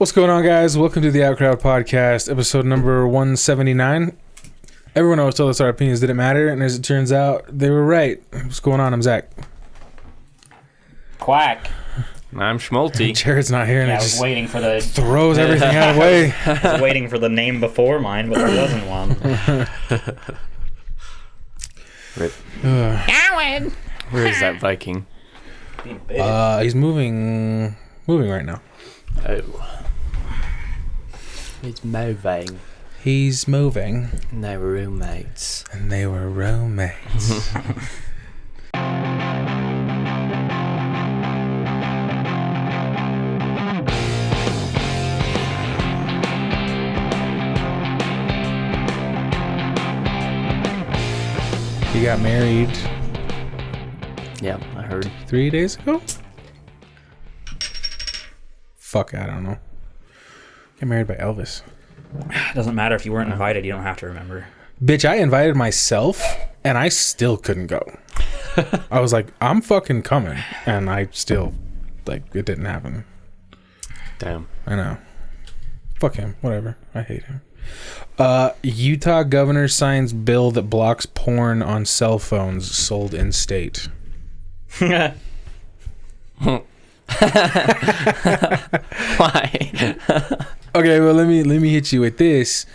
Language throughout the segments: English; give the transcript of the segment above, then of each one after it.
What's going on, guys? Welcome to the Outcrowd podcast, episode number 179. Everyone always told us our opinions didn't matter, and as it turns out, they were right. What's going on? I'm Zach. Quack. I'm Schmulty. Jared's not here, and Yeah, it I was just waiting for the throws everything out of the way. I was waiting for the name before mine, but there wasn't one. Rip. Alan. Where is that Viking? He's moving right now. Oh. He's moving. He's moving. And they were roommates. And they were roommates. You got married Yeah, I heard. 3 days ago? Fuck, I don't know. Get married by Elvis. It doesn't matter if you weren't invited. You don't have to remember. Bitch, I invited myself, and I still couldn't go. I was like, I'm fucking coming. And I still, it didn't happen. Damn. I know. Fuck him. Whatever. I hate him. Utah governor signs bill that blocks porn on cell phones sold in state. Why? Okay, well, let me hit you with this.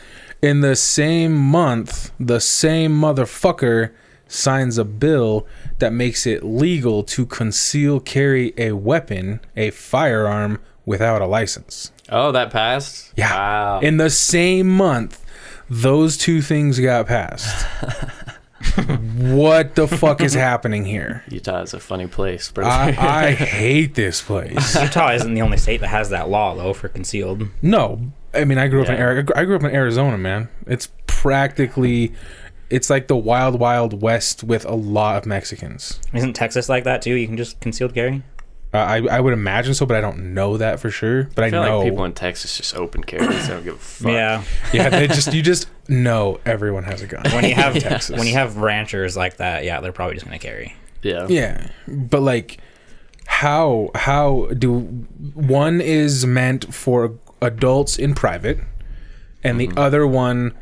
In the same month, the same motherfucker signs a bill that makes it legal to conceal carry a weapon, a firearm, without a license. Oh, that passed? Yeah. Wow. In the same month, those two things got passed. What the fuck is happening here? Utah is a funny place, bro. I hate this place. Utah isn't the only state that has that law, though, for concealed. No, I mean I grew up in Arizona, man. It's practically, it's like the wild, wild west with a lot of Mexicans. Isn't Texas like that too? You can just concealed carry. I would imagine so, but I don't know that for sure. But I feel know like people in Texas just open carry. They don't give a fuck. Yeah. Yeah, you just know everyone has a gun. When you have Texas. when you have ranchers like that, yeah, they're probably just gonna carry. Yeah. Yeah, but like, how do one is meant for adults in private, and the other one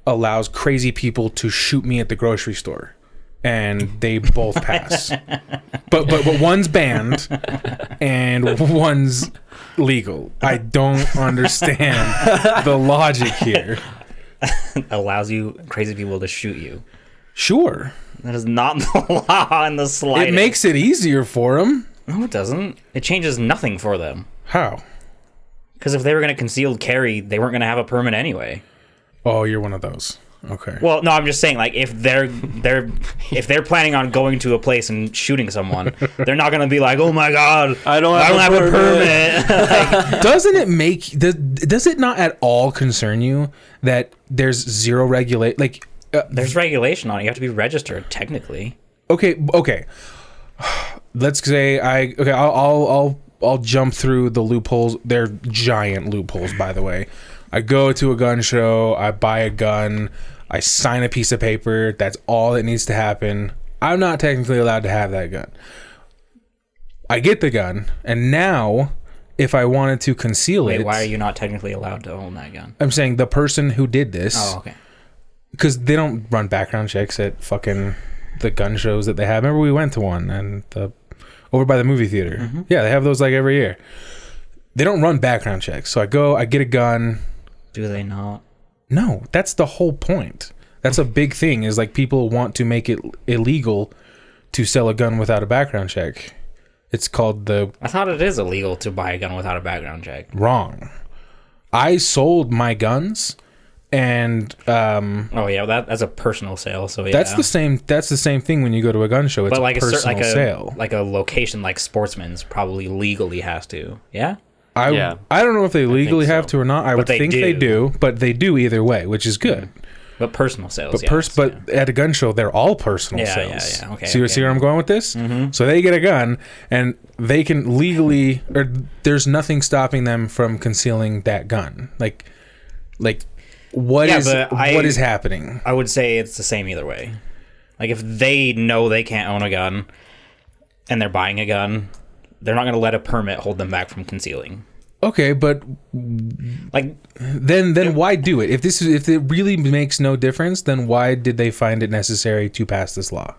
allows crazy people to shoot me at the grocery store, and they both pass. but one's banned, and one's legal. I don't understand the logic here. Allows you crazy people to shoot you. Sure, That is not the law in the slightest. it makes it easier for them. No, it doesn't. It changes nothing for them. How? Because if they were gonna concealed carry, they weren't gonna have a permit anyway. Oh, you're one of those. Okay. Well, no, I'm just saying, like, if they're planning on going to a place and shooting someone, they're not gonna be like, "Oh my god, I don't have a permit." Like, Doesn't it make does it not at all concern you that there's zero regulate there's regulation on it. You have to be registered technically. okay. Let's say I'll jump through the loopholes. They're giant loopholes, by the way. I go to a gun show, I buy a gun, I sign a piece of paper. That's all that needs to happen. I'm not technically allowed to have that gun. I get the gun, and now if I wanted to conceal Wait, it, why are you not technically allowed to own that gun? I'm saying the person who did this. Oh, okay. Because they don't run background checks at fucking the gun shows that they have. Remember we went to one and over by the movie theater. Mm-hmm. Yeah, they have those like every year. They don't run background checks. So I go, I get a gun. Do they not? No, that's the whole point. That's a big thing is like people want to make it illegal to sell a gun without a background check. It's called I thought it is illegal to buy a gun without a background check. Wrong. I sold my guns. And oh yeah, that's a personal sale. So yeah, that's the same thing when you go to a gun show. It's like a personal sale. Like a location like Sportsman's probably legally has to. Yeah. I don't know if they legally have to or not. I would think they do, but they do either way, which is good. But personal sales. But at a gun show, they're all personal sales. Yeah. Okay. See where I'm going with this? Mm-hmm. So they get a gun, and they can legally, or there's nothing stopping them from concealing that gun. Like. What is happening? I would say it's the same either way. Like if they know they can't own a gun and they're buying a gun, they're not going to let a permit hold them back from concealing. Okay, but Like, then why do it? If it really makes no difference, then why did they find it necessary to pass this law?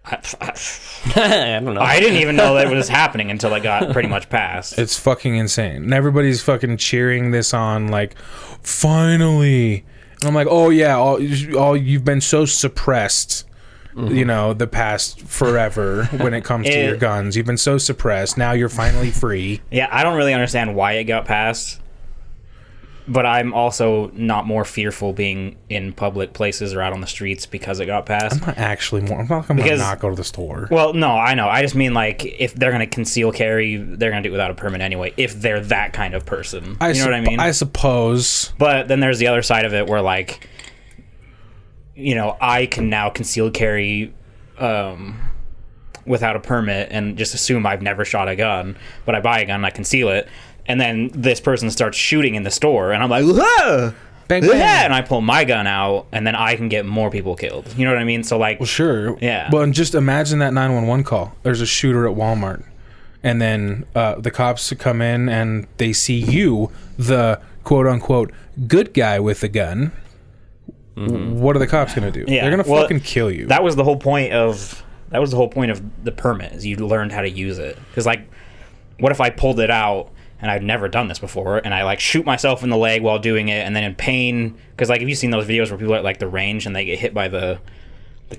I don't know. I didn't even know that was happening until it got pretty much passed. It's fucking insane. And everybody's fucking cheering this on, like, finally. And I'm like, oh yeah, all you've been so suppressed, you know, the past forever when it comes to your guns. You've been so suppressed. Now you're finally free. Yeah, I don't really understand why it got passed, but I'm also not more fearful being in public places or out on the streets because it got passed. I'm not actually more. I'm not going to not go to the store. Well, no, I know. I just mean, like, if they're going to conceal carry, they're going to do it without a permit anyway, if they're that kind of person. You know what I mean? I suppose. But then there's the other side of it where, like, you know, I can now conceal carry without a permit and just assume I've never shot a gun, but I buy a gun and I conceal it, and then this person starts shooting in the store, and I'm like, ah! Bang, bang. And I pull my gun out, and then I can get more people killed. You know what I mean? So, like, Well, sure. Yeah. Well, and just imagine that 911 call. There's a shooter at Walmart, and then the cops come in and they see you, the quote unquote good guy with the gun. What are the cops gonna do? Yeah, They're gonna well, fucking kill you. That was the whole point of the permit, is you learned how to use it. Because, like, what if I pulled it out and I'd never done this before, and I, like, shoot myself in the leg while doing it, and then in pain, because, like, have you seen those videos where people are at, like, the range and they get hit by the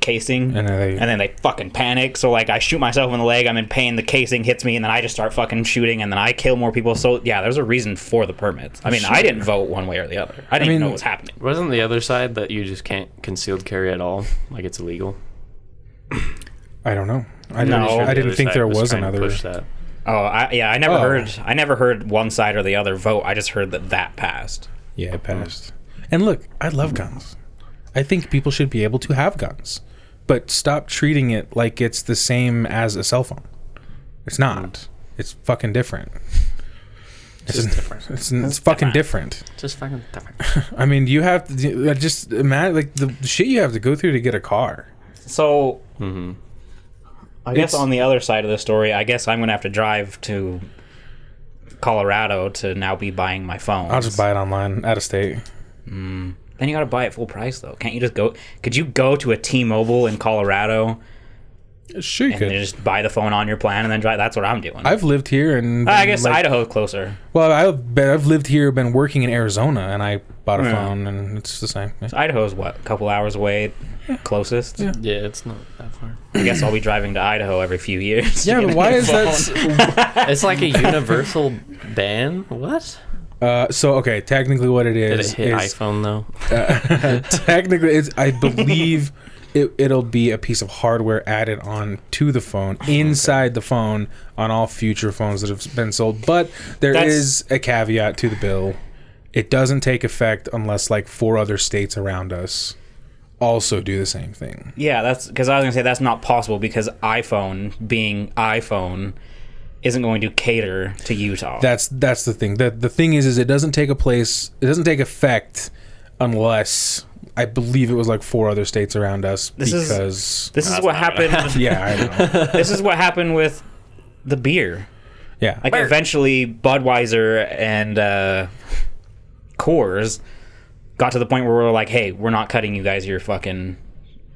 casing, And then they fucking panic? So, like, I shoot myself in the leg, I'm in pain, the casing hits me, and then I just start fucking shooting, and then I kill more people. So, yeah, there's a reason for the permits. I mean, I didn't vote one way or the other. I didn't even know what was happening. Wasn't the other side that you just can't concealed carry at all? Like, it's illegal? I don't know. I No. didn't think there was trying to another. push that. Oh, I never heard one side or the other vote. I just heard that passed. Yeah, it passed. And look, I love guns. I think people should be able to have guns, but stop treating it like it's the same as a cell phone. It's not. It's fucking different. It's just different. It's fucking different. Just fucking different. I mean, you have to just imagine, like, the shit you have to go through to get a car. So, I guess It's- on the other side of the story, I guess I'm going to have to drive to Colorado to now be buying my phone. I'll just buy it online, out of state. Then you got to buy it full price, though. Can't you just go? Could you go to a T-Mobile in Colorado Sure, you and then could. just buy the phone on your plan and then drive? That's what I'm doing. I've lived here and I guess like, Idaho's closer. Well, I've lived here, been working in Arizona, and I bought a Yeah. phone, and it's the same. Yeah. So Idaho's what, a couple hours away, closest? Yeah. Yeah, it's not that far. I guess I'll be driving to Idaho every few years. to Yeah, get but a why new is phone. that? It's like a universal ban? What? So okay, technically, what it Did is it hit is iPhone, though? technically, it's, I believe it'll be a piece of hardware added on to the phone, inside the phone, on all future phones that have been sold. But there is a caveat to the bill. It doesn't take effect unless, like, 4 other states around us also do the same thing. Yeah, that's because I was gonna say that's not possible because iPhone, being iPhone, isn't going to cater to Utah. That's the thing. The thing is it doesn't take effect unless, I believe it was like 4 other states around us. This is what happened. Yeah, I know. This is what happened with the beer. Yeah. Like, eventually Budweiser and Coors got to the point where we're like, hey, we're not cutting you guys your fucking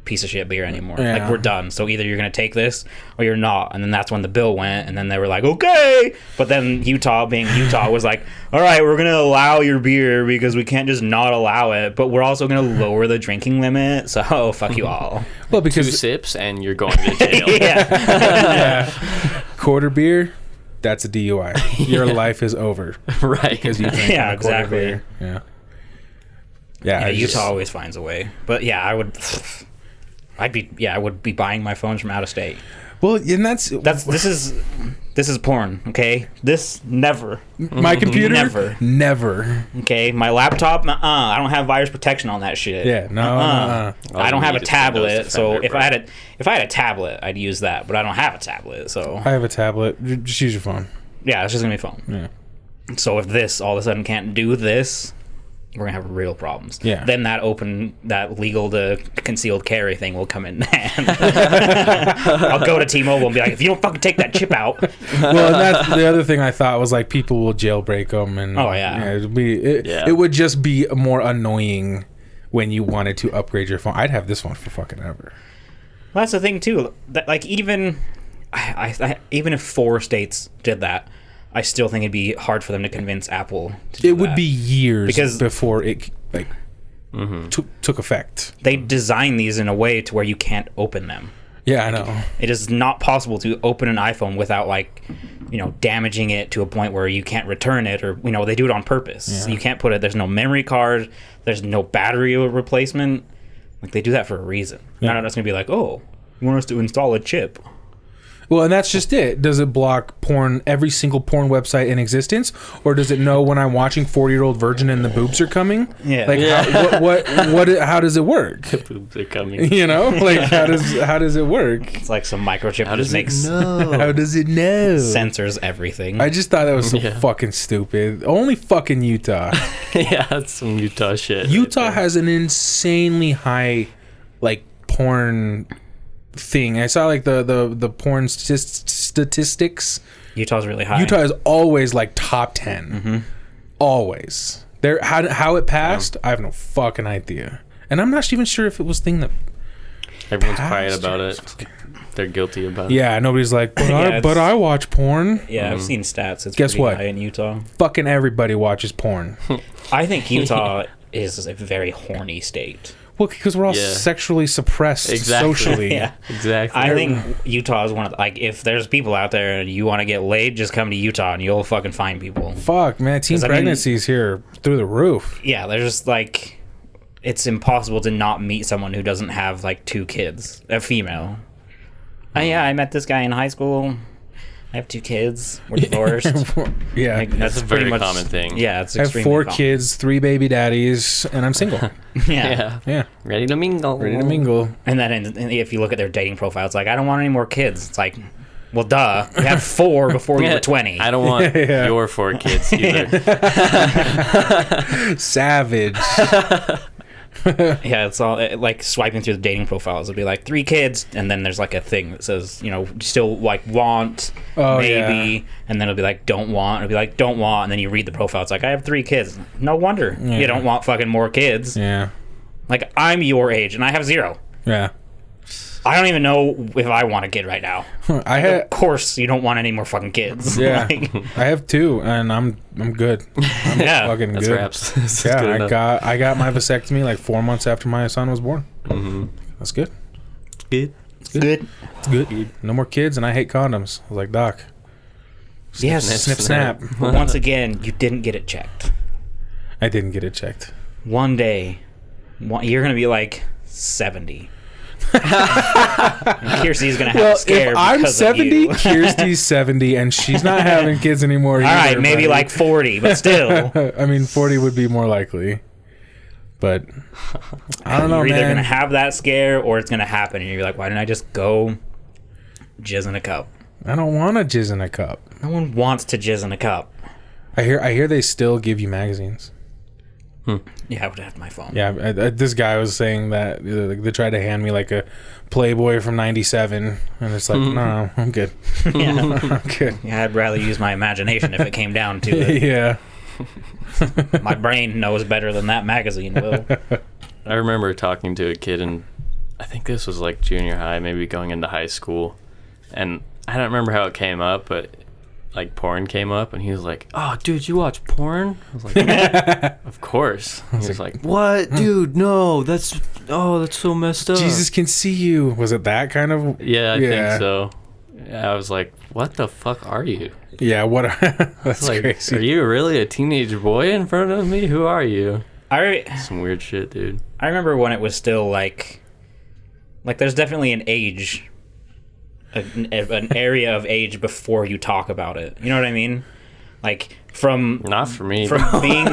piece of shit beer anymore. Yeah. Like, we're done. So either you're going to take this or you're not. And then that's when the bill went, and then they were like, okay. But then Utah, being Utah, was like, all right, we're going to allow your beer because we can't just not allow it, but we're also going to lower the drinking limit. So fuck you all. Well, 2 because sips and you're going to jail. Yeah. quarter beer, that's a DUI. Your life is over Right. because you drank Yeah, a quarter exactly. beer. Yeah. Yeah, I Utah just- always finds a way. But yeah, I would be buying my phones from out of state. Well, and This is porn, okay? This never. my computer. Never. Never. Okay, my laptop, I don't have virus protection on that shit. Yeah, no. I don't have a All you need is tablet, Windows so Defender, if I had a tablet, I'd use that, but I don't have a tablet, so I have a tablet. Just use your phone. yeah, it's just gonna be phone. Yeah. So if this all of a sudden can't do this, we're gonna have real problems. Yeah. Then that legal to concealed carry thing will come in hand. I'll go to T-Mobile and be like, if you don't fucking take that chip out. Well, and that's the other thing I thought was like people will jailbreak them, and it would just be more annoying when you wanted to upgrade your phone. I'd have this one for fucking ever. Well, that's the thing too. That, like, even if 4 states did that, I still think it'd be hard for them to convince Apple to do It would that. be years Because before it like took effect. They design these in a way to where you can't open them. Yeah, I know. It is not possible to open an iPhone without, like, damaging it to a point where you can't return it, or they do it on purpose. Yeah. So you can't put it. There's no memory card. There's no battery replacement. Like, they do that for a reason. Yeah. Not just gonna be like, oh, you want us to install a chip. Well, and that's just it. Does it block porn, every single porn website in existence, or does it know when I'm watching 40-year-old virgin and the boobs are coming? Yeah. Like, how does it work? The boobs are coming. Like how does it work? It's like some microchip How that does just it makes know? How does it know? sensors everything. I just thought that was so fucking stupid. Only fucking Utah. Yeah, that's some Utah shit. Utah has an insanely high, like, porn thing. I saw like the porn statistics. Utah's really high. Utah is always like top 10. Always. There, how it passed, I have no fucking idea. And I'm not even sure if it was thing that Everyone's passed quiet about it. They're guilty about it. Yeah, nobody's like, but, Yeah, but I watch porn. Yeah, I've seen stats. It's Guess pretty what? high in Utah. Fucking everybody watches porn. I think Utah is a very horny state. Well, because we're all Yeah. sexually suppressed Exactly. socially. Yeah. Exactly. I think Utah is one of the, like, if there's people out there and you want to get laid, just come to Utah and you'll fucking find people. Fuck, man. Teen 'Cause, I mean- pregnancies here through the roof. Yeah, there's just, like, it's impossible to not meet someone who doesn't have, like, 2 kids, a female. Oh, yeah, I met this guy in high school. I have 2 kids. We're divorced. Yeah. Like, That's a pretty very much common thing. Yeah, it's I have extremely 4 common. kids, 3 baby daddies, and I'm single. Yeah. Yeah. Ready to mingle. Ready to mingle. And then if you look at their dating profile, it's like, I don't want any more kids. It's like, well, duh. You had 4 before you were 20. I don't want Yeah. your 4 kids either. Savage. Yeah, it's all like swiping through the dating profiles. It'll be like 3 kids, and then there's like a thing that says, still like want, maybe, and then it'll be like don't want. It'll be like don't want, and then you read the profile. It's like I have 3 kids. No wonder you don't want fucking more kids. Yeah. Like I'm your age, and I have 0. Yeah. I don't even know if I want a kid right now. I had. Of course, you don't want any more fucking kids. Yeah. Like, I have 2, and I'm good. I'm Yeah. fucking That's good. raps. That's Yeah, good I enough. got my vasectomy like 4 months after my son was born. Mm-hmm. That's good. Good. good. It's good. No more kids, and I hate condoms. I was like, Doc. Yes. Snip, snap. But once again, you didn't get it checked. I didn't get it checked. One day, you're gonna be like 70. And Kirsty's gonna have a scare if I'm because 70, of you. Kirsty's 70, and she's not having kids anymore. All right, maybe like 40, but still. I mean, 40 would be more likely. But I don't know, You're either man. gonna have that scare or it's gonna happen, and you're like, why didn't I just go jizz in a cup? I don't want to jizz in a cup. No one wants to jizz in a cup. I hear they still give you magazines. Yeah, I would have my phone. Yeah, this guy was saying that they tried to hand me like a Playboy from '97, and it's like, no, I'm good. Yeah. I'm good. Yeah, I'd rather use my imagination if it came down to it. Yeah. My brain knows better than that magazine will. I remember talking to a kid, and I think this was like junior high, maybe going into high school, and I don't remember how it came up, but like porn came up, and he was like, "Oh, dude, you watch porn?" I was like, "Of course." He was like, "What, dude? No, that's so messed up." Jesus can see you. Was it that kind of? Yeah, I think so. Yeah, I was like, "What the fuck are you?" Yeah. What? That's Like, crazy. are you really a teenage boy in front of me? Who are you? Some weird shit, dude. I remember when it was still like there's definitely an age, an area of age before you talk about it. You know what I mean? Like from Not for me. from being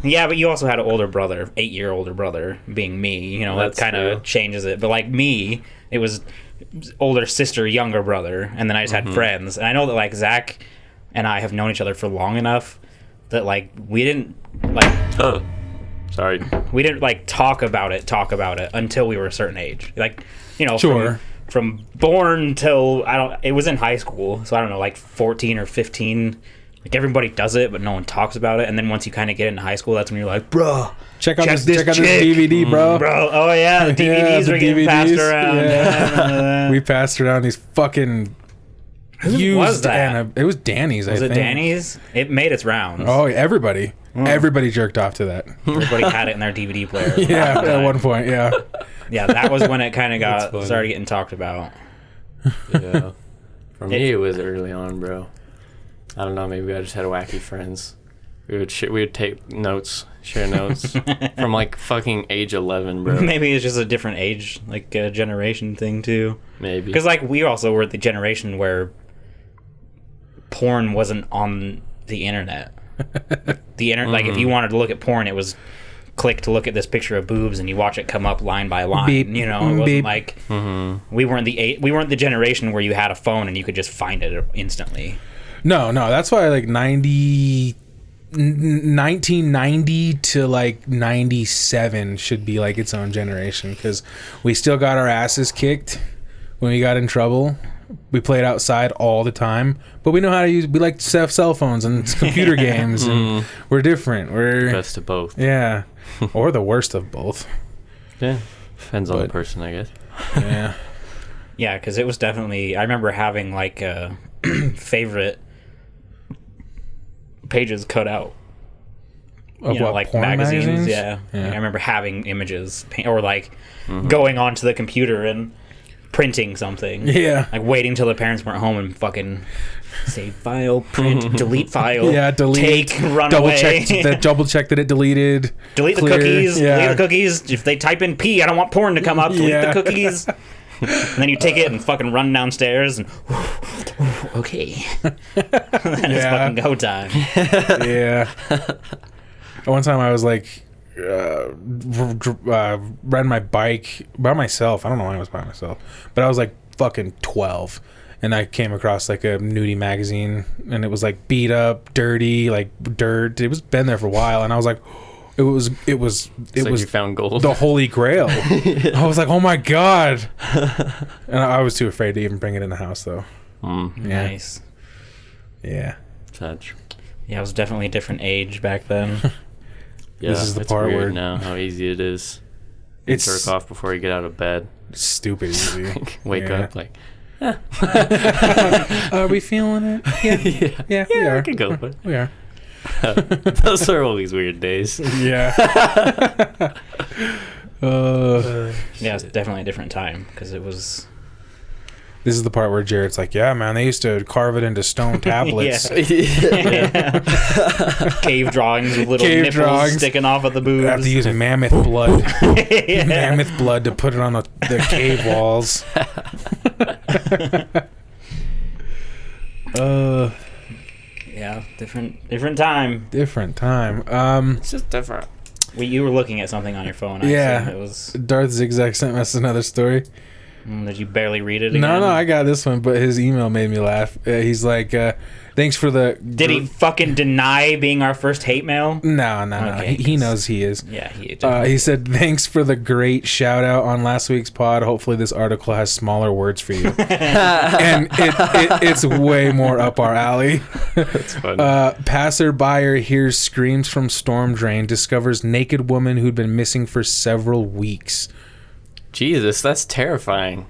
yeah, but you also had an older brother, 8-year older brother, being me. You know, That's that kind of true. changes it. But like me, it was older sister, younger brother, and then I just had friends. And I know that like Zach and I have known each other for long enough that like we didn't like. Sorry. We didn't like talk about it until we were a certain age. Like, you know, Sure. from born till it was in high school, so I don't know, like 14 or 15. Like everybody does it, but no one talks about it. And then once you kind of get into high school, that's when you're like, bro, check out this DVD, bro. Bro, oh yeah, the DVDs the were getting passed around. Yeah. We passed around these fucking used. was that? It was Danny's. Was I it think. Danny's? It made its rounds. Oh, everybody. Everybody jerked off to that. Everybody had it in their DVD player. Yeah, at one point, yeah. Yeah, that was when it kind of started getting talked about. Yeah. For me, it was early on, bro. I don't know. Maybe I just had wacky friends. We would take notes, share notes from like fucking age 11, bro. Maybe it's just a different age, like a generation thing too. Maybe because like we also were the generation where porn wasn't on the internet. Like if you wanted to look at porn, it was click to look at this picture of boobs, and you watch it come up line by line. Beep. You know, it wasn't Beep. like we weren't the generation where you had a phone and you could just find it instantly. No, that's why like 1990 to like 97 should be like its own generation, because we still got our asses kicked when we got in trouble. We played outside all the time, but we know how to use. We like to have cell phones and computer games, and we're different. We're best of both. Yeah, or the worst of both. Yeah, depends on the person, I guess. Yeah, yeah, because it was definitely. I remember having like favorite pages cut out. of what, like porn magazines? Yeah. I remember having images, or like going onto the computer and printing something. Yeah, like waiting till the parents weren't home and fucking save file, print, delete file. Yeah, delete. Take, run away. Double check that it deleted. Delete clear. the cookies. Yeah. Delete the cookies. If they type in P, I don't want porn to come up. Delete the cookies. And then you take it and fucking run downstairs and okay. And then it's fucking go time. Yeah. One time I was like riding my bike by myself. I don't know why I was by myself, but I was like fucking 12, and I came across like a nudie magazine, and it was like beat up, dirty, like dirt. It was been there for a while, and I was like, it was You found gold. the holy grail. I was like, oh my god, and I was too afraid to even bring it in the house though. Yeah. Nice. Yeah. Touch. Yeah, it was definitely a different age back then. Yeah, This is the it's part weird where now how easy it is. it's Jerk off before you get out of bed. stupid easy. Wake Yeah. up like, Are we feeling it? Yeah, we I are. can go, but We are. those are always weird days. Yeah. Yeah, it's definitely a different time because it was. This is the part where Jared's like, yeah, man, they used to carve it into stone tablets. Cave drawings with little Cave nipples sticking sticking off of the boobs. They have to use mammoth blood. Mammoth blood to put it on the cave walls. Yeah, different time. Different time. It's just different. You were looking at something on your phone. I Yeah. assume. It was. Darth Zigzag sent us another story. Did you barely read it again? No, I got this one, but his email made me laugh. He's like, thanks for the... Did he fucking deny being our first hate mail? No. Okay, He knows he is. Yeah, he He said, thanks for the great shout out on last week's pod. Hopefully this article has smaller words for you. And it's way more up our alley. That's funny. Passerby hears screams from storm drain, discovers naked woman who'd been missing for several weeks. Jesus, that's terrifying.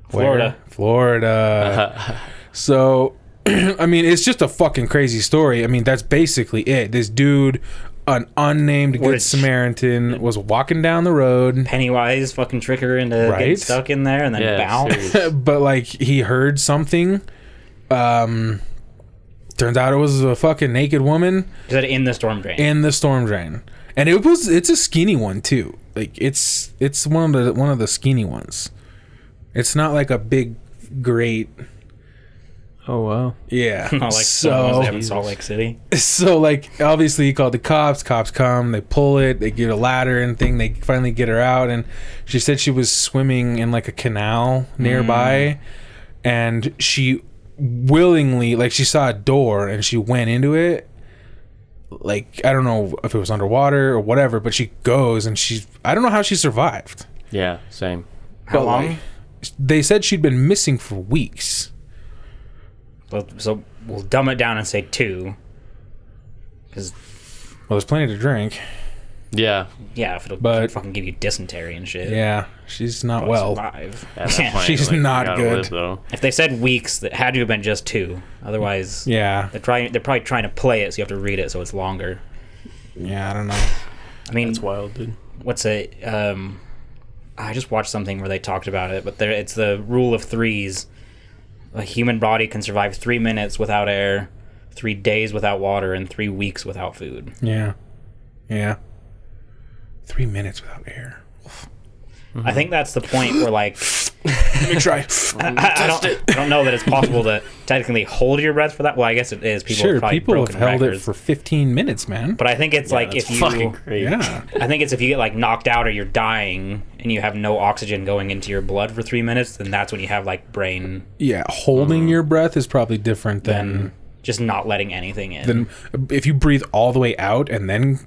Florida. Florida. So, I mean, it's just a fucking crazy story. I mean, that's basically it. This dude, an unnamed good Samaritan, was walking down the road. Pennywise fucking trick her into getting stuck in there and then bounce. But, like, he heard something. Turns out it was a fucking naked woman. Is that in the storm drain? In the storm drain. And it's a skinny one, too. Like, it's one of the skinny ones. It's not like a big, great... Oh, wow. Yeah. Not like so in Salt Lake City. So, like, obviously he called the cops. Cops come, they pull it, they get a ladder and thing. They finally get her out, and she said she was swimming in like a canal nearby, and she willingly, like, she saw a door and she went into it, like, I don't know if it was underwater or whatever, but she goes and I don't know how she survived. Yeah, same. How But, long? like, they said she'd been missing for weeks. Well, so we'll dumb it down and say 2. Because, Well, there's plenty to drink. Yeah. yeah, if it'll But- fucking give you dysentery and shit. Yeah, she's not Probably well. survive. At that Yeah. point, She's you not gotta good. live, though. If they said weeks, that had to have been just 2. Otherwise, Yeah, they're probably trying to play it, so you have to read it so it's longer. yeah, I don't know. I mean, That's wild, dude. what's it? I just watched something where they talked about it, but it's the rule of 3s. A human body can survive 3 minutes without air, 3 days without water, and 3 weeks without food. Yeah, yeah. 3 minutes without air. I think that's the point where, like, Let me try. I don't know that it's possible to technically hold your breath for that. Well, I guess it is. People have Sure, probably people have broken held records. it for 15 minutes, man. But I think it's like That's if you, fucking great. Yeah, I think it's if you get like knocked out or you're dying and you have no oxygen going into your blood for 3 minutes, then that's when you have like brain yeah. Holding your breath is probably different than just not letting anything in. than if you breathe all the way out and then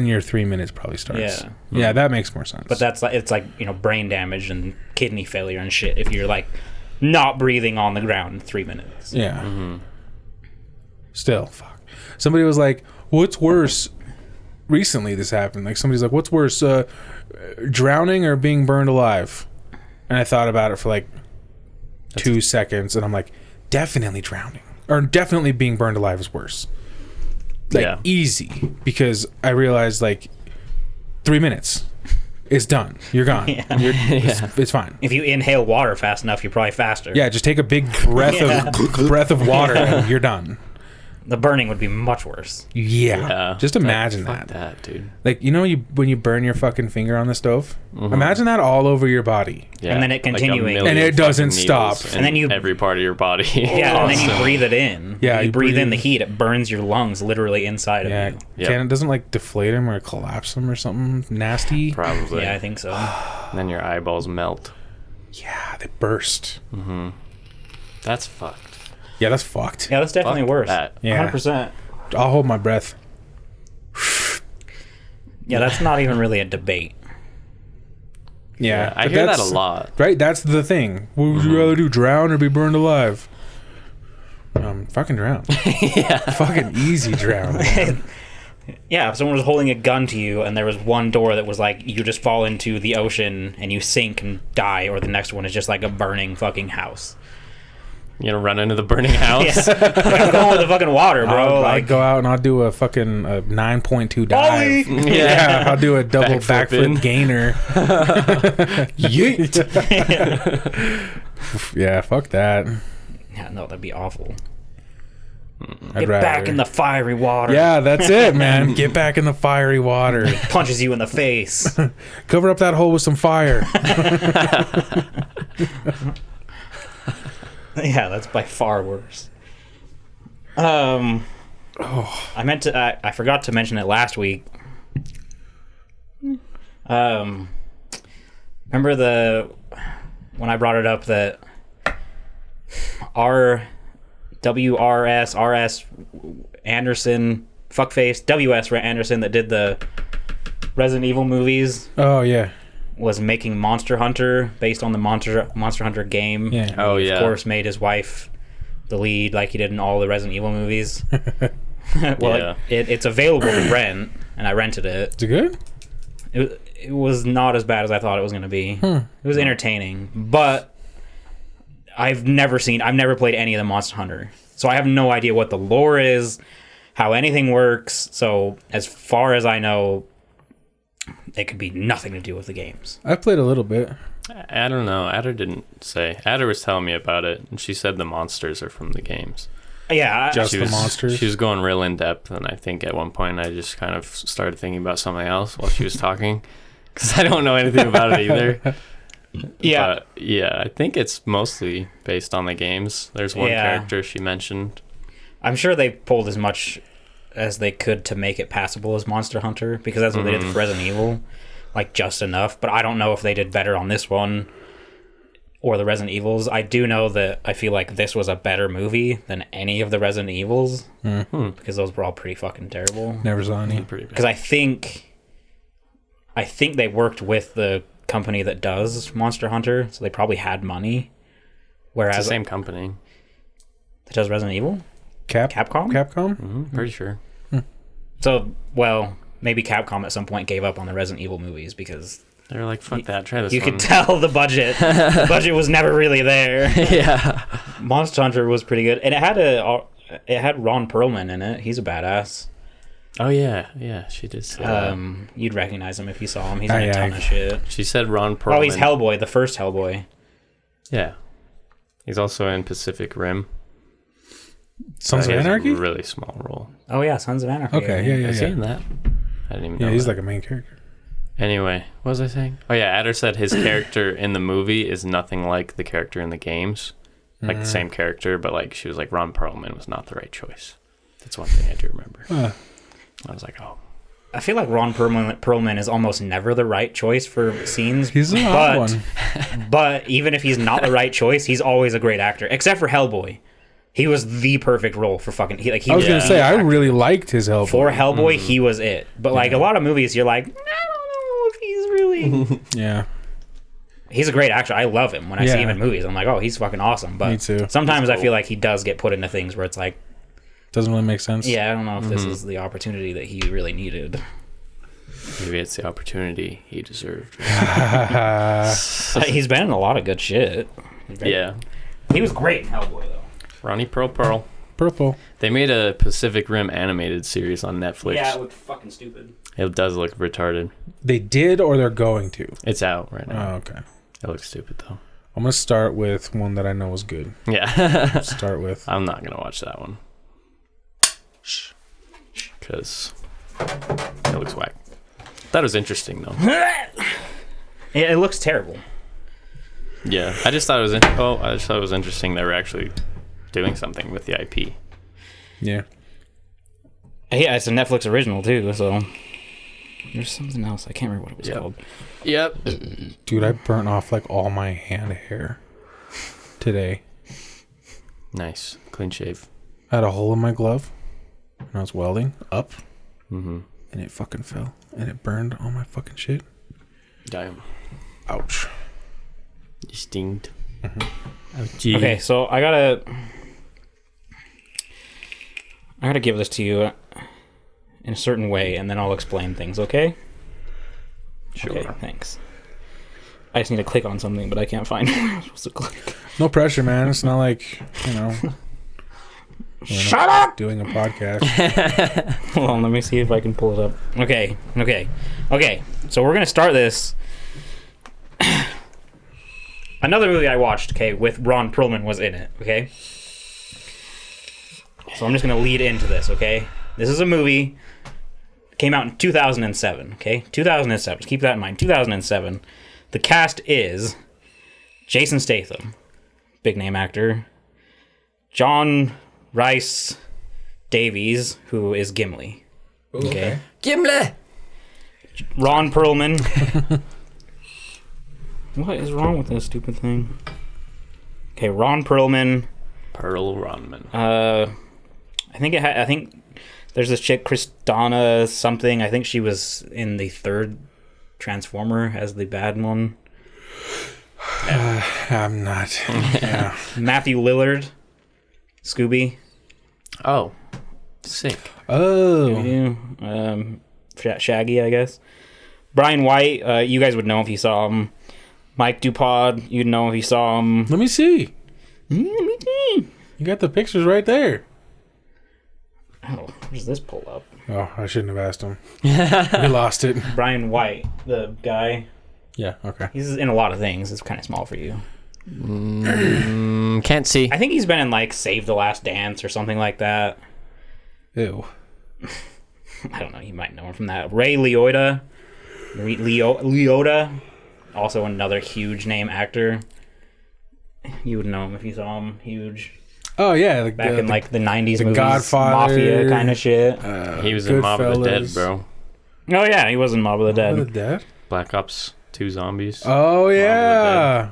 your 3 minutes probably starts. Yeah. Yeah, that makes more sense. But that's like it's like, you know, brain damage and kidney failure and shit if you're like not breathing on the ground in 3 minutes. yeah. Still, fuck. Somebody was like, "What's worse?" Recently, this happened. Like somebody's like, "What's worse, drowning or being burned alive?" And I thought about it for like 2 seconds, and I'm like, "Definitely drowning, or definitely being burned alive is worse." Like Yeah. easy, because I realized like 3 minutes, it's done. You're gone. It's fine. If you inhale water fast enough, you're probably faster. Yeah, just take a big breath of water, and you're done. The burning would be much worse. Yeah. Just imagine Fuck that. dude. Like, you know, when you burn your fucking finger on the stove? Imagine that all over your body. Yeah. And then it continuing. million And it doesn't fucking stop. needles And then in you- every part of your body. Yeah, and then you breathe it in. Yeah, you you breathe in breathe- the heat. It burns your lungs literally inside of Yeah. you. Yep. It doesn't like deflate them or collapse them or something nasty? Probably. Yeah, I think so. And then your eyeballs melt. Yeah, they burst. That's fucked. Yeah, that's fucked. Yeah, that's definitely Fuck worse. that. Yeah. 100%. I'll hold my breath. Yeah, that's not even really a debate. Yeah. I but hear that a that's- lot. Right? That's the thing. What would you rather do, drown or be burned alive? Fucking drown. Fucking easy drown. Yeah, if someone was holding a gun to you and there was one door that was like you just fall into the ocean and you sink and die, or the next one is just like a burning fucking house. You gonna run into the burning house? Yeah. I'm going with the fucking water, bro. I'd go out and I'll do a fucking 9.2 dive. Ollie! Yeah, I'll do a double Backflipping. backflip gainer. Yeet. Yeah, fuck that. Yeah, no, that'd be awful. I'd Get rather. back in the fiery water. Yeah, that's it, man. Get back in the fiery water. Punches you in the face. Cover up that hole with some fire. Yeah, that's by far worse. I forgot to mention it last week. Remember when I brought it up that RS Anderson, fuckface WS Anderson that did the Resident Evil movies Oh yeah, was making Monster Hunter based on the Monster Hunter game. yeah. Oh Of yeah. course, made his wife the lead like he did in all the Resident Evil movies. Well, Yeah. it's available to rent, and I rented it. Is it good? It was not as bad as I thought it was going to be. It was entertaining, but I've never played any of the Monster Hunter, so I have no idea what the lore is, how anything works. So as far as I know, it could be nothing to do with the games. I've played a little bit. I don't know. Adder didn't say. Adder was telling me about it, and she said the monsters are from the games. Yeah, Just She the was, monsters. She was going real in depth, and I think at one point I just kind of started thinking about something else while she was talking, because I don't know anything about it either. yeah. But yeah, I think it's mostly based on the games. There's one Yeah. character she mentioned. I'm sure they pulled as much as they could to make it passable as Monster Hunter, because that's what they did with Resident Evil, like just enough. But I don't know if they did better on this one. or the Resident Evils. I do know that I feel like this was a better movie than any of the Resident Evils because those were all pretty fucking terrible. Never saw any. Because I think they worked with the company that does Monster Hunter, so they probably had money. Whereas It's the same company. that does Resident Evil, Capcom. Mm-hmm, pretty sure. So, well, maybe Capcom at some point gave up on the Resident Evil movies because They were like, fuck that, try this you one. could tell the budget. The budget was never really there. Yeah. Monster Hunter was pretty good, and it had Ron Perlman in it. He's a badass. Oh, yeah, she did say that. You'd recognize him if you saw him. He's in a ton of shit. She said Ron Perlman. Oh, he's Hellboy, the first Hellboy. Yeah. He's also in Pacific Rim. Sons of He has Anarchy? a really small role. Oh yeah, Sons of Anarchy. Okay, yeah. Is he in that? I didn't even know Yeah, he's that. like a main character. Anyway, what was I saying? Oh yeah, Adder said his character in the movie is nothing like the character in the games. Like the same character, but like she was like Ron Perlman was not the right choice. That's one thing I do remember. I was like, oh. I feel like Ron Perlman is almost never the right choice for scenes. He's an odd one. But even if he's not the right choice, he's always a great actor. Except for Hellboy. He was the perfect role for fucking... I was going to say, I really liked his Hellboy. For Hellboy, he was it. But like a lot of movies, you're like, I don't know if he's really... Yeah. He's a great actor. I love him. When I see him in movies, I'm like, oh, he's fucking awesome. But Me too. Sometimes I feel like he does get put into things where it's like... Doesn't really make sense. Yeah, I don't know if this is the opportunity that he really needed. Maybe it's the opportunity he deserved. He's been in a lot of good shit. Yeah. He was great in Hellboy, though. Ronnie Pearl. Purple. They made a Pacific Rim animated series on Netflix. Yeah, it looked fucking stupid. It does look retarded. They did or they're going to? It's out right now. Oh, okay. It looks stupid though. I'm going to start with one that I know is good. Yeah. Start with... I'm not going to watch that one. Because it looks whack. That was interesting though. Yeah, it looks terrible. Yeah. I just thought it was interesting they were actually doing something with the IP. Yeah. Yeah, it's a Netflix original, too, so... There's something else. I can't remember what it was called. Yep. Dude, I burnt off like all my hand hair today. Nice. Clean shave. I had a hole in my glove when I was welding up. Mm-hmm. And it fucking fell. And it burned all my fucking shit. Damn. Ouch. You stinged. Mm-hmm. Okay, so I gotta give this to you in a certain way, and then I'll explain things, okay? Sure. Okay, thanks. I just need to click on something, but I can't find where I'm supposed to click. No pressure, man. It's not like, Shut up! doing a podcast. Hold on, let me see if I can pull it up. Okay. So we're gonna start this. Another movie I watched, okay, with Ron Perlman was in it, okay? So I'm just gonna lead into this, okay? This is a movie, came out in 2007, okay? 2007, keep that in mind, 2007. The cast is Jason Statham, big name actor, John Rice Davies, who is Gimli, okay? Gimli! Ron Perlman. What is wrong with this stupid thing? Okay, Ron Perlman. Pearl Ronman. I think there's this chick, Kristana something. I think she was in the third Transformer as the bad one. I'm not. Yeah. Matthew Lillard, Scooby. Oh. Sick. Oh. Shaggy, I guess. Brian White, you guys would know if you saw him. Mike Dupont, you'd know if you saw him. Let me see. You got the pictures right there. Oh, where's this pull up? Oh, I shouldn't have asked him. We lost it. Brian White, the guy. Yeah, okay. He's in a lot of things. It's kind of small for you. Can't see. I think he's been in like Save the Last Dance or something like that. Ew. I don't know. You might know him from that. Ray Liotta. Liotta. Also another huge name actor. You would know him if you saw him. Huge. Oh, yeah. Back in like the 90s the movies. Godfather. Mafia kind of shit. He was in Mob of the Dead, Goodfellas. bro. Oh yeah, he was in Mob of the Mob of Dead. the Dead? Black Ops 2 Zombies. Oh, yeah.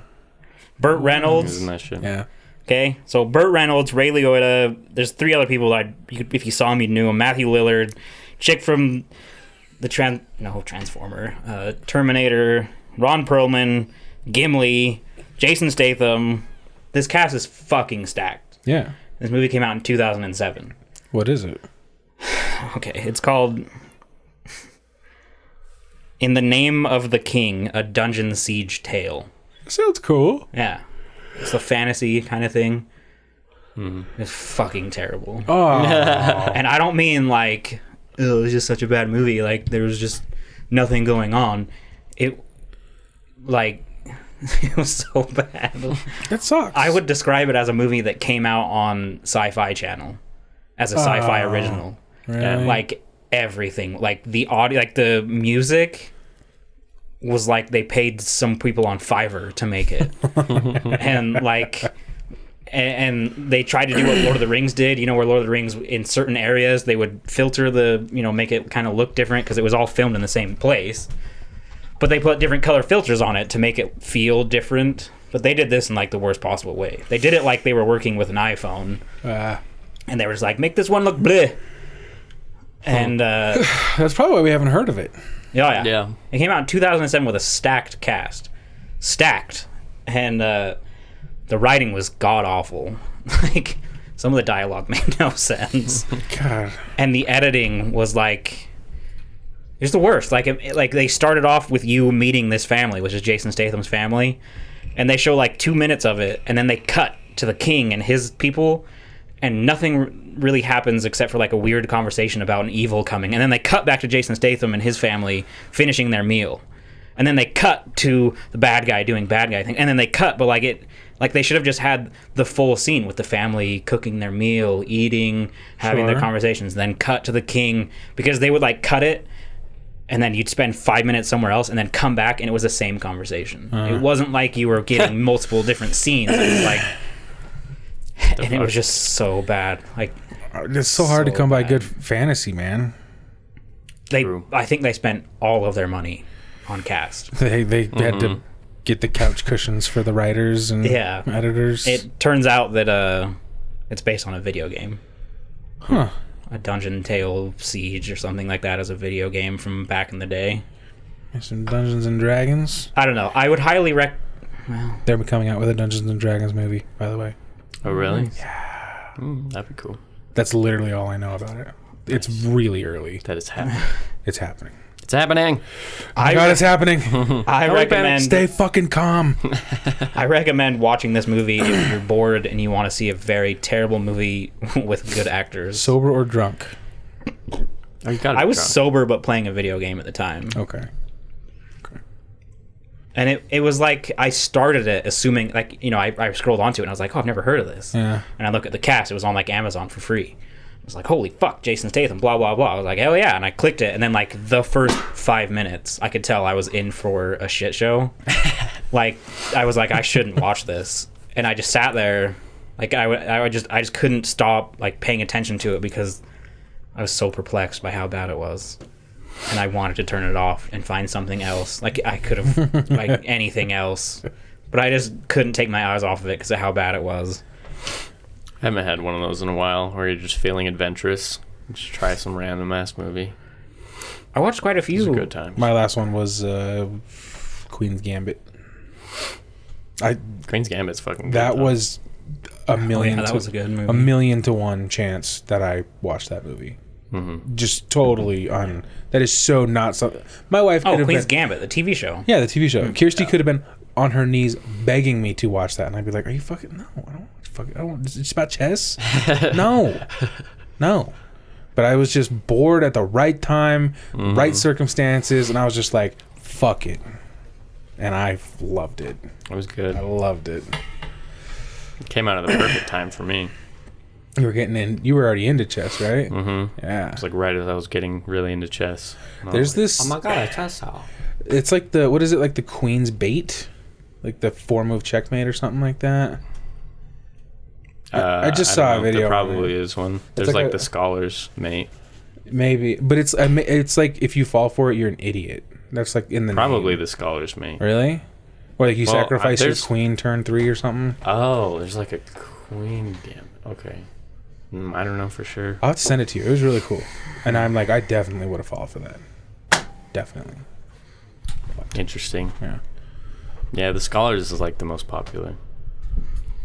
Burt He was Reynolds. in that shit. Yeah. Okay, so Burt Reynolds, Ray Liotta. There's 3 other people that if you saw them, you knew him. Matthew Lillard, chick from the Transformer, Terminator, Ron Perlman, Gimli, Jason Statham. This cast is fucking stacked. Yeah. This movie came out in 2007. What is it? Okay, it's called In the Name of the King, a Dungeon Siege Tale. Sounds cool. Yeah. It's a fantasy kind of thing. It's fucking terrible. Oh. And I don't mean like, oh, it was just such a bad movie. Like, there was just nothing going on. It was so bad. That sucks. I would describe it as a movie that came out on Sci-Fi Channel as a sci-fi original. Really? And like everything, like the audio, like the music was like they paid some people on Fiverr to make it. And they tried to do what Lord of the Rings did, where Lord of the Rings in certain areas they would filter make it kind of look different because it was all filmed in the same place. But they put different color filters on it to make it feel different. But they did this in like the worst possible way. They did it like they were working with an iPhone. And they were just like, make this one look bleh. And that's probably why we haven't heard of it. Yeah. It came out in 2007 with a stacked cast. Stacked. And the writing was god-awful. Like, some of the dialogue made no sense. God. And the editing was like... It was the worst. Like they started off with you meeting this family, which is Jason Statham's family, and they show like 2 minutes of it, and then they cut to the king and his people, and nothing really happens except for like a weird conversation about an evil coming, and then they cut back to Jason Statham and his family finishing their meal, and then they cut to the bad guy doing bad guy thing, and then they cut, but like they should have just had the full scene with the family cooking their meal, eating, having their conversations, then cut to the king, because they would like cut it. And then you'd spend 5 minutes somewhere else and then come back and it was the same conversation. It wasn't like you were getting multiple different scenes. It was like... And it was just so bad. Like, it's so hard to come by good fantasy, man. I think they spent all of their money on cast. They had to get the couch cushions for the writers and editors. It turns out that it's based on a video game. Huh. A Dungeon Tale Siege or something like that as a video game from back in the day. Some Dungeons and Dragons. I don't know. I would highly They're coming out with a Dungeons and Dragons movie, by the way. Oh, really? Yeah. That'd be cool. That's literally all I know about it. It's really early. That is happening. It's happening. It's happening. It's happening. I recommend... Stay fucking calm. I recommend watching this movie if you're bored and you want to see a very terrible movie with good actors. Sober or drunk? Oh, you gotta I be was drunk. sober but playing a video game at the time. Okay. And it was like I started it assuming, like, I scrolled onto it and I was like, oh, I've never heard of this. Yeah. And I look at the cast. It was on like Amazon for free. I was like, holy fuck, Jason Statham, blah, blah, blah. I was like, hell yeah. And I clicked it. And then, like, the first 5 minutes, I could tell I was in for a shit show. Like, I was like, I shouldn't watch this. And I just sat there. Like, I just couldn't stop, like, paying attention to it because I was so perplexed by how bad it was. And I wanted to turn it off and find something else. Like, I could have, like, anything else. But I just couldn't take my eyes off of it because of how bad it was. I haven't had one of those in a while where you're just feeling adventurous. Just try some random ass movie. I watched quite a few. It was a good time. My last one was Queen's Gambit. Queen's Gambit's fucking good. That was a million. That was a good movie. 1,000,000 to 1 chance that I watched that movie. Mm-hmm. Just totally that is so not something. My wife could have Queen's been, Gambit, the TV show. Yeah, the TV show. Kirsty could have been on her knees begging me to watch that, and I'd be like, "Are you fucking no? I don't fucking. I don't. It's about chess. No. But I was just bored at the right time, right circumstances, and I was just like, "Fuck it," and I loved it. It was good. I loved it. It came out at the perfect time for me. You were getting in. You were already into chess, right? Mm-hmm. Yeah. It was like right as I was getting really into chess. There's this. Oh my god, a chess how? It's like the what is it like the Queen's Bait, like the 4-move checkmate or something like that. I just saw a video. There probably is one. There's like like the Scholar's Mate. Maybe, but it's like if you fall for it, you're an idiot. That's like in the Probably name. the Scholar's Mate. Really? Or like you Well, sacrifice your there's- queen turn 3 or something. Oh, there's like a queen gambit. Okay. I don't know for sure. I'll have to send it to you. It was really cool. And I'm like, I definitely would have fallen for that. Definitely. Interesting. Yeah. Yeah, the scholars is like the most popular.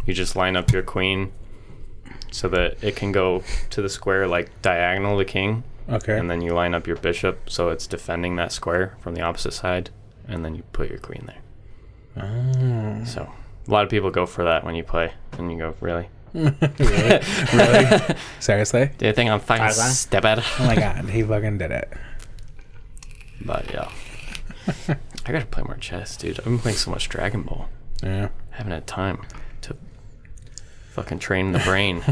You just line up your queen so that it can go to the square like diagonal the king. Okay. And then you line up your bishop so it's defending that square from the opposite side. And then you put your queen there. Oh. So a lot of people go for that when you play. And you go, really? Really? Seriously? Do you think I'm fucking Tarzan? stupid? Oh my god, he fucking did it. But yeah. I gotta play more chess, dude. I've been playing so much Dragon Ball. Yeah. I haven't had time to fucking train the brain.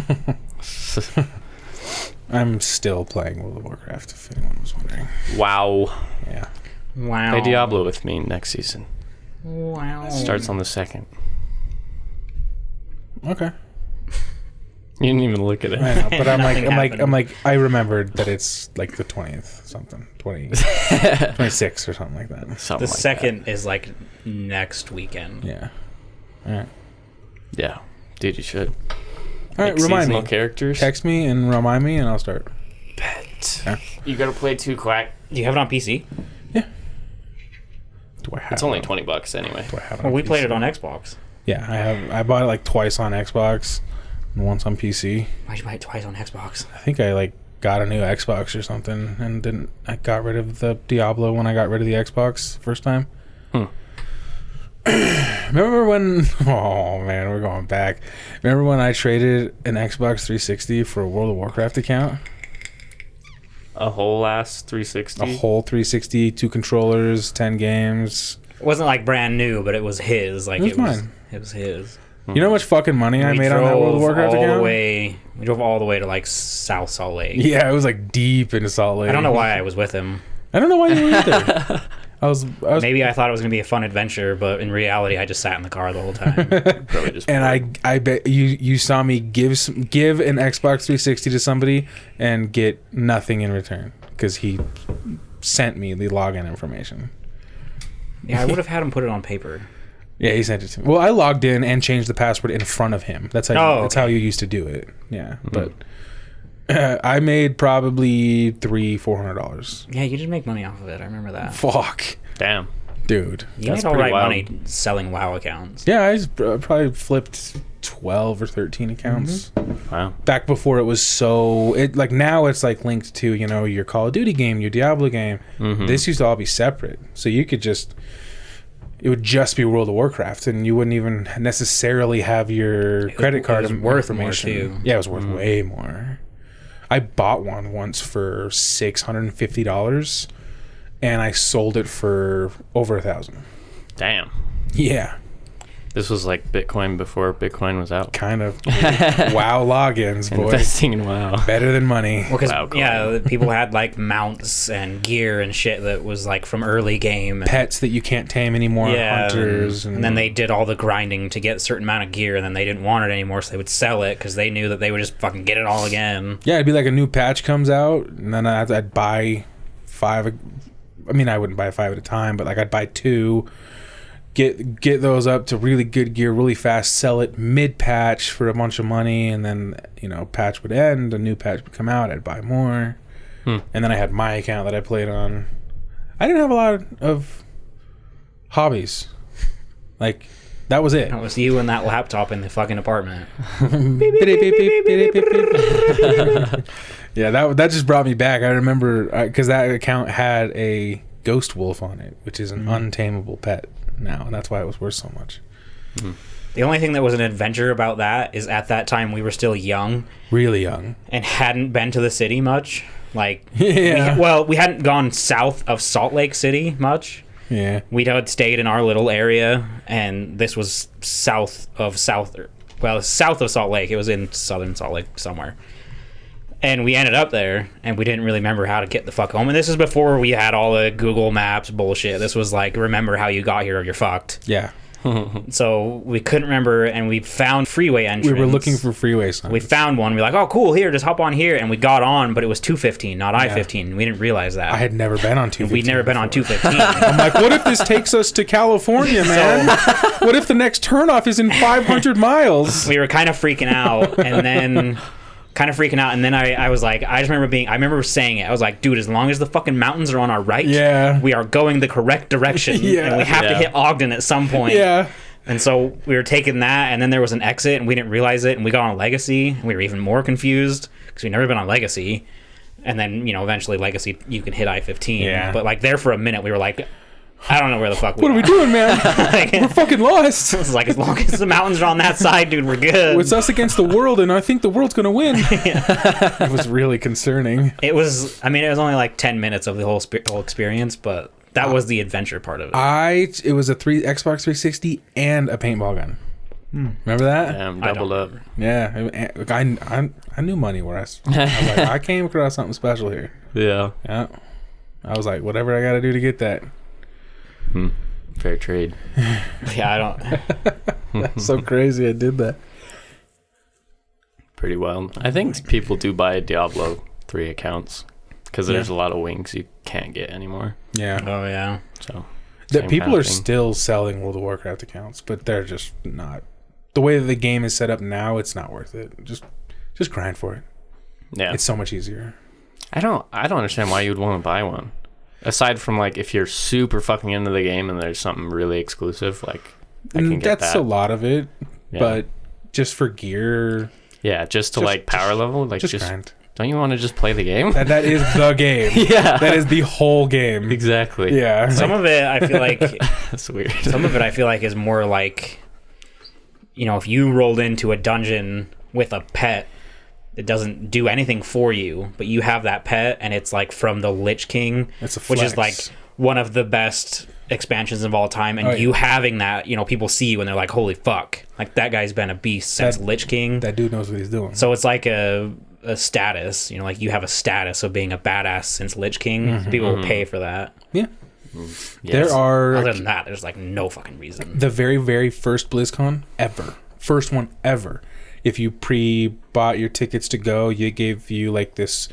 I'm still playing World of Warcraft, if anyone was wondering. Wow. Yeah. Wow. Play Diablo with me next season. Wow. Starts on the 2nd. Okay. You didn't even look at it. I know, but Nothing I'm happened. like, I remembered that it's like the 20th, something. 26 or something like that. Something The like second is like next weekend. Yeah. All right. that. Yeah. Dude, you should. All right, Like remind me. seasonal characters. Text me and remind me, and I'll start. Bet. Yeah. You gotta play 2 Quack. Do you have it on PC? Do I have It's only it? $20 anyway. Do I have it Well, on we PC? played it on Xbox. Yeah, I bought it like twice on Xbox and once on PC. Why'd you buy it twice on Xbox? I think I like got a new Xbox or something and I got rid of the Diablo when I got rid of the Xbox first time. Remember when oh man, we're going back. Remember when I traded an Xbox 360 for a World of Warcraft account? A whole ass 360. A whole 360, 2 controllers, 10 games. It wasn't like brand new, but it was his. Like It was mine. It was his. You know how much fucking money I We made on that World of drove Warcraft all account? the way. We drove all the way to like South Salt Lake. Yeah, it was like deep into Salt Lake. I don't know why I was with him. I don't know why you were either. I was Maybe I thought it was gonna be a fun adventure, but in reality, I just sat in the car the whole time. Probably just and I bet you saw me give an Xbox 360 to somebody and get nothing in return because he sent me the login information. Yeah, I would have had him put it on paper. Yeah, he sent it to me. Well, I logged in and changed the password in front of him. That's how Oh, that's okay. how you used to do it. Yeah, but I made probably $300-400. Yeah, you did make money off of it. I remember that. Fuck, Damn. dude. You That's made all pretty right wild. money selling WoW accounts. Yeah, I just, probably flipped 12 or 13 accounts. Wow. Back before it was so like now it's like linked to your Call of Duty game, your Diablo game. This used to all be separate, so you could it would just be World of Warcraft, and you wouldn't even necessarily have your credit card was worth more, information. too. Yeah, it was worth way more. I bought one once for $650, and I sold it for over $1,000. Damn. Yeah, This was like Bitcoin before Bitcoin was out. kind of. WoW logins, boy. Investing in WoW. Better than money. Well, because WoW coin. yeah, people had like mounts and gear and shit that was like from early game. And, Pets that you can't tame anymore. yeah, Hunters. and then they did all the grinding to get a certain amount of gear, and then they didn't want it anymore, so they would sell it because they knew that they would just fucking get it all again. Yeah, it'd be like a new patch comes out, and then I'd buy 5. I mean, I wouldn't buy 5 at a time, but like I'd buy 2, get those up to really good gear really fast, sell it mid-patch for a bunch of money, and then, patch would end, a new patch would come out, I'd buy more. And then I had my account that I played on. I didn't have a lot of hobbies. Like, that was it. It was you and that laptop in the fucking apartment. Yeah, that just brought me back. I remember because that account had a ghost wolf on it, which is an untamable pet now, and that's why it was worth so much. The only thing that was an adventure about that is at that time we were still young Really young. and hadn't been to the city much. Like, Yeah. we hadn't gone south of Salt Lake City much. Yeah. We had stayed in our little area, and this was south of Salt Lake. It was in southern Salt Lake somewhere. And we ended up there, and we didn't really remember how to get the fuck home. And this is before we had all the Google Maps bullshit. This was like, remember how you got here or you're fucked. Yeah. So we couldn't remember, and we found freeway entrance. We were looking for freeway signs. We found one. We're like, oh, cool, here, just hop on here. And we got on, but it was 215, not I-15. We didn't realize that. I had never been on 215. We'd never been on 215. I'm like, what if this takes us to California, man? What if the next turnoff is in 500 miles? We were kind of freaking out, and then... I was like, I remember saying it. I was like, dude, as long as the fucking mountains are on our right, we are going the correct direction. And we have to hit Ogden at some point. Yeah. And so we were taking that, and then there was an exit, and we didn't realize it, and we got on Legacy, and we were even more confused, because we'd never been on Legacy. And then, eventually Legacy, you can hit I-15. Yeah. But, there for a minute, we were like... I don't know where the fuck we are. What are we doing, man? We're fucking lost. It's like, as long as the mountains are on that side, dude, we're good. It's us against the world, and I think the world's going to win. It was really concerning. It was only like 10 minutes of the whole experience, but that was the adventure part of it. It was a Xbox 360 and a paintball gun. Remember that? Damn, doubled up. Yeah. I knew money where I was like, I came across something special here. Yeah. Yeah. I was like, whatever I got to do to get that. Fair trade. Yeah, I don't. That's so crazy I did that. Pretty wild. I think people do buy Diablo 3 accounts because there's a lot of wings you can't get anymore. Yeah. Oh, yeah. So that people are still selling World of Warcraft accounts, but they're just not. The way that the game is set up now, it's not worth it. Just grind for it. Yeah. It's so much easier. I don't understand why you would want to buy one. Aside from if you're super fucking into the game and there's something really exclusive, I can get that's that. a lot of it, but just for gear, just to power level, just grind. Don't you want to just play the game? That is the game. Yeah, that is the whole game. Exactly. Yeah. Some of it, I feel like that's weird. Some of it, I feel like, is more like, if you rolled into a dungeon with a pet. It doesn't do anything for you, but you have that pet, and it's from the Lich King, which is one of the best expansions of all time. And you having that, people see you and they're like, "Holy fuck!" That guy's been a beast since Lich King. That dude knows what he's doing. So it's like a status, you have a status of being a badass since Lich King. Mm-hmm. People will pay for that. Yeah. Yes. There are. Other than that, there's no fucking reason. The very, very first BlizzCon ever, first one ever. If you pre-bought your tickets to go, they gave you this.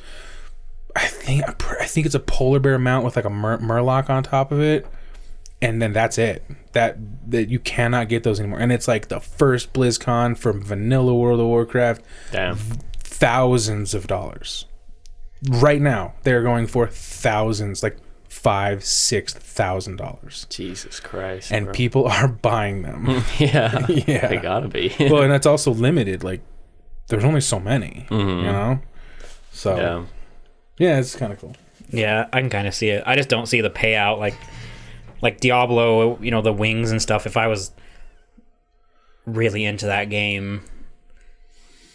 I think it's a polar bear mount with a murloc on top of it, and then that's it. That you cannot get those anymore. And it's the first BlizzCon from vanilla World of Warcraft. Damn. Thousands of dollars. Right now, they're going for thousands, $5,000-$6,000. Jesus Christ. And people are buying them. Yeah. Yeah. They gotta be. Well, and it's also limited. There's only so many, So, yeah, it's kind of cool. Yeah, I can kind of see it. I just don't see the payout. Like Diablo, the wings and stuff. If I was really into that game...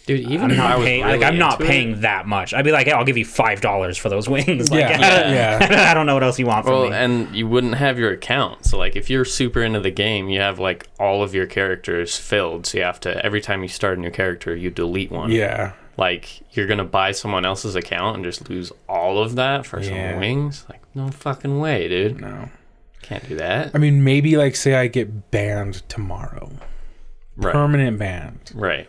Dude, even if I was I'm not paying that much. I'd be like, hey, I'll give you $5 for those wings. Yeah. I don't know what else you want from me. Well, and you wouldn't have your account. So, if you're super into the game, you have, all of your characters filled. So you have to, every time you start a new character, you delete one. Yeah. You're going to buy someone else's account and just lose all of that for some wings? No fucking way, dude. No. Can't do that. I mean, maybe, say I get banned tomorrow. Right. Permanent banned. Right.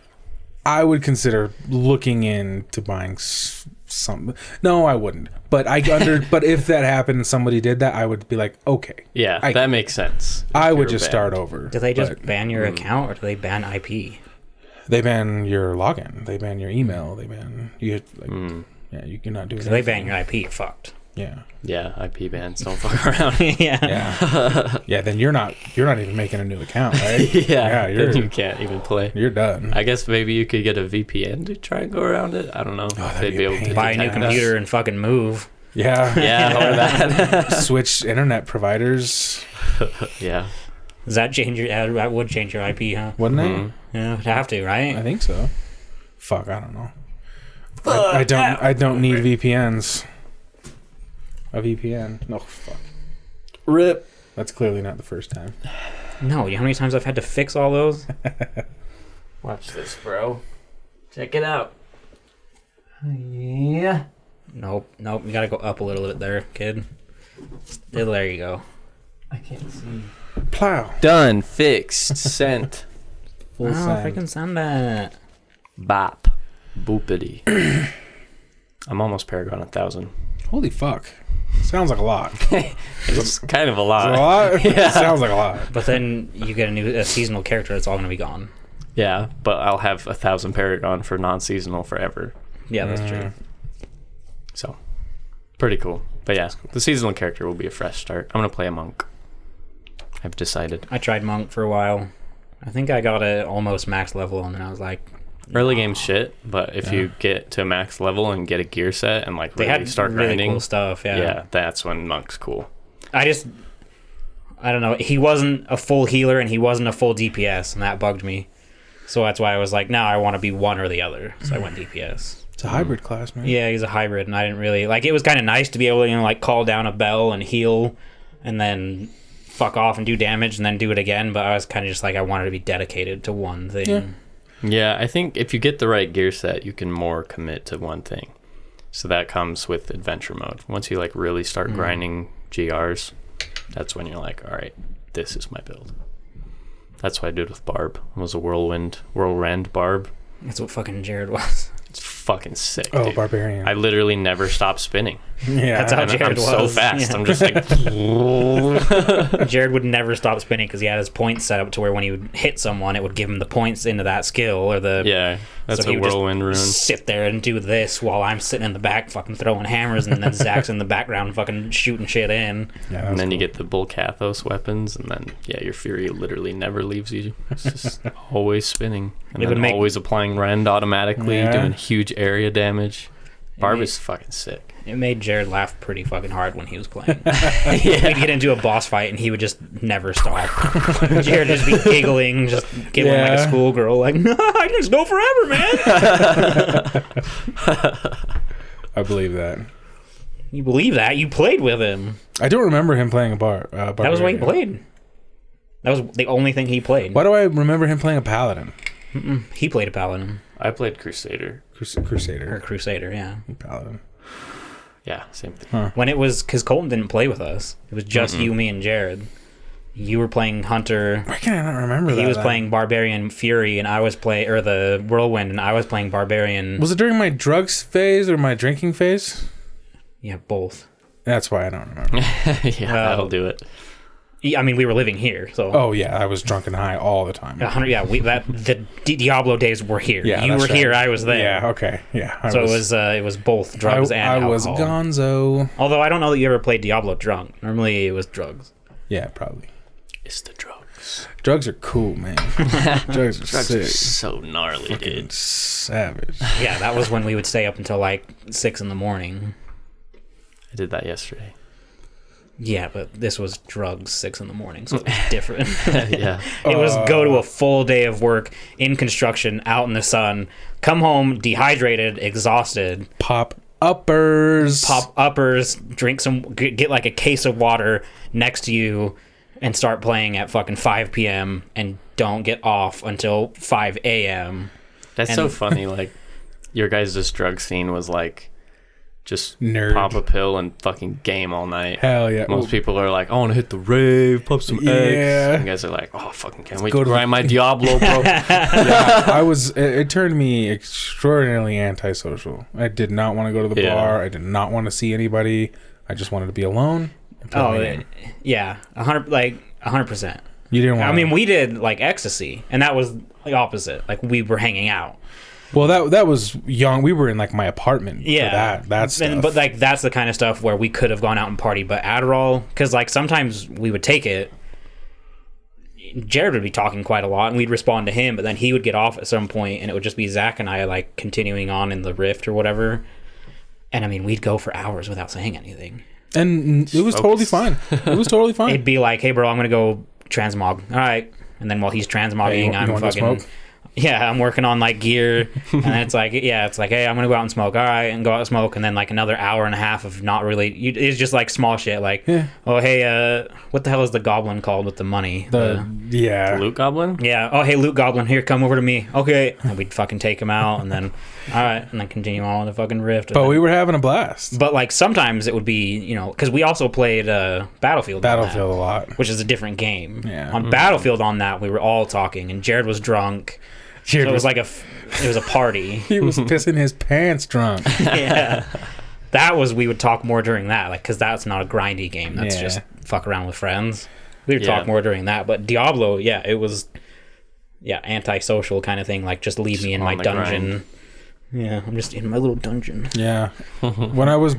I would consider looking into buying some. No, I wouldn't. But but if that happened and somebody did that, I would be like, okay. Yeah, that makes sense. I would just start over. Do they just ban your account, or do they ban IP? They ban your login. They ban your email. They ban you. Yeah, you cannot do it. If they ban your IP, you're fucked. Yeah. Yeah, IP bans don't fuck around. Yeah. Yeah, then you're not even making a new account, right? Yeah, then you can't even play. You're done. I guess maybe you could get a VPN to try and go around it. I don't know. Oh, They'd be able to buy a new computer and fucking move. Yeah. Yeah, or that. Switch internet providers. Yeah. Does that change that would change your IP, huh? Wouldn't it? Yeah, it'd have to, right? I think so. Fuck, I don't know. I don't need VPNs. A VPN. No, fuck. Rip. That's clearly not the first time. No, you know how many times I've had to fix all those? Watch this, bro. Check it out. Yeah. Nope. You gotta go up a little bit there, kid. There you go. I can't see. Plow. Done. Fixed. Sent. Full send. Freaking send that. Bop. Boopity. I'm almost Paragon 1000. Holy fuck. Sounds like a lot. It's kind of a lot. Is it a lot? Yeah. Sounds like a lot. But then you get a seasonal character, it's all going to be gone. Yeah, but I'll have 1,000 Paragon for non-seasonal forever. Yeah, that's true. So, pretty cool. But yeah, the seasonal character will be a fresh start. I'm going to play a monk. I've decided. I tried Monk for a while. I think I got it almost max level, and then I was like... Early game shit, but if you get to max level and get a gear set and like They really had start really grinding, cool stuff, yeah, that's when monk's cool. I don't know. He wasn't a full healer and he wasn't a full DPS, and that bugged me. So that's why I was like, no, I want to be one or the other. So I went DPS. It's a hybrid class, man. Yeah, he's a hybrid, and I didn't really like. It was kind of nice to be able to like call down a bell and heal, and then fuck off and do damage, and then do it again. But I was kind of just like, I wanted to be dedicated to one thing. Yeah. Yeah, I think if you get the right gear set, you can more commit to one thing. So that comes with adventure mode. Once you like really start grinding GRs, that's when you're like, all right, this is my build. That's what I did with Barb. It was a whirlwind Barb. That's what fucking Jared was. It's fucking sick, Oh, dude. barbarian. I literally never stopped spinning. Yeah. That's how And Jared I'm so was. fast. Yeah. I'm just like... Jared would never stop spinning because he had his points set up to where when he would hit someone, it would give him the points into that skill or the... Yeah, that's So he a would just whirlwind rune. sit there and do this while I'm sitting in the back fucking throwing hammers, and then Zach's in the background fucking shooting shit in. Yeah, And then you get the Bullcathos weapons, and then, yeah, your Fury literally never leaves you. It's just always spinning. And It would then make- always applying rend automatically, Yeah. doing huge area damage. Barb made- is fucking sick. It made Jared laugh pretty fucking hard when he was playing. We'd get into a boss fight and he would just never stop. Jared would just be giggling, just giggling like a Yeah. schoolgirl, like, no, I can just go forever, man. I believe that. You believe that? You played with him. I don't remember him playing a That was what he played. That was the only thing he played. Why do I remember him playing a paladin? He played a paladin. I played Crusader. Or Crusader. Crusader, yeah. Paladin. Yeah, same thing. When it was, because Colton didn't play with us. It was just you, me, and Jared. You were playing Hunter. Why can I not remember that? He was playing Barbarian Fury, and I was playing, or the Whirlwind, and I was playing Barbarian. Was it during my drugs phase or my drinking phase? Yeah, both. That's why I don't remember. Yeah, that'll do it. I mean, we were living here, so. Oh yeah, I was drunk and high all the time. 100, yeah, the Diablo days were here. Yeah, you that's were here, right. I was there. Yeah, okay, yeah. So it was both drugs and I alcohol. was gonzo. Although I don't know that you ever played Diablo drunk. Normally it was drugs. Yeah, probably. It's the drugs. Drugs are cool, man. Drugs are Drugs sick. are so gnarly, Fucking dude. savage. Yeah, that was when we would stay up until like 6 in the morning. I did that yesterday. Yeah, but this was drugs 6 in the morning, so it was different. Yeah. It was go to a full day of work in construction, out in the sun, come home dehydrated, exhausted, Pop uppers. pop uppers, drink some, get like a case of water next to you, and start playing at fucking 5 p.m. and don't get off until 5 a.m. That's And- so funny. Like, your guys' drug scene was like, just Nerd. pop a pill and fucking game all night. Hell yeah. Most people are like, I want to hit the rave, pop some Yeah. eggs. You guys are like, oh, fucking can't wait go to to- grind my Diablo, bro. Yeah, I was. It turned me extraordinarily antisocial. I did not want to go to the Yeah. bar. I did not want to see anybody. I just wanted to be alone. and play my game. Yeah, 100%. You didn't want. I mean, we did like ecstasy, and that was the opposite. Like we were hanging out. well, that was young. We were in like my apartment. Yeah, for that stuff. But like that's the kind of stuff where we could have gone out and party. But Adderall, because like sometimes we would take it. Jared would be talking quite a lot, and we'd respond to him. But then he would get off at some point, and it would just be Zach and I like continuing on in the rift or whatever. And I mean, we'd go for hours without saying anything. and it was totally fine. It was totally fine. It'd be like, "Hey, bro, I'm gonna go transmog." All right, and then while he's transmogging, Hey, you I'm want to fucking. smoke? Yeah, I'm working on like gear, and then it's like, hey, I'm gonna go out and smoke. All right, and go out and smoke, and then like another hour and a half of not really. It's just like small shit, like, Yeah. oh hey, what the hell is the goblin called with the money? Yeah. Loot Goblin? Yeah. Oh hey, Loot Goblin, here, come over to me. Okay, and we'd fucking take him out, and then All right, and then continue on with the fucking rift. But we were having a blast. But like sometimes it would be, you know, because we also played Battlefield. Battlefield a lot, which is a different game. Yeah. On Battlefield on that, we were all talking, and Jared was drunk. Jared so it was like it was a party. He was pissing his pants drunk. Yeah. We would talk more during that, like, because that's not a grindy game. That's just fuck around with friends. We would talk more during that. But Diablo, it was, antisocial kind of thing. Like, just leave me in my dungeon. Grind. Yeah, I'm just in my little dungeon. Yeah. when I was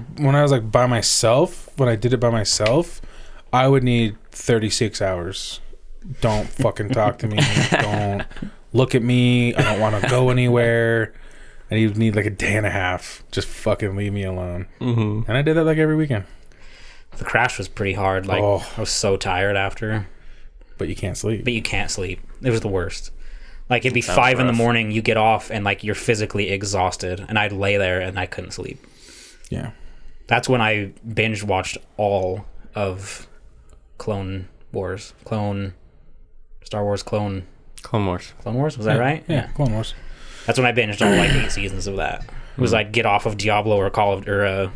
like by myself, when I did it by myself, I would need 36 hours. Don't fucking talk to me. Don't look at me. I don't want to go anywhere. I need like a day and a half. Just fucking leave me alone. And I did that like every weekend. The crash was pretty hard. Like, I was so tired after. But you can't sleep. It was the worst. Like, it'd be 5 in the morning, you get off, and like you're physically exhausted, and I'd lay there and I couldn't sleep. Yeah. That's when I binge watched all of Clone Wars. Star Wars Clone Wars. Was that right? Yeah, Clone Wars. That's when I binged all like 8 seasons of that. It was like get off of Diablo or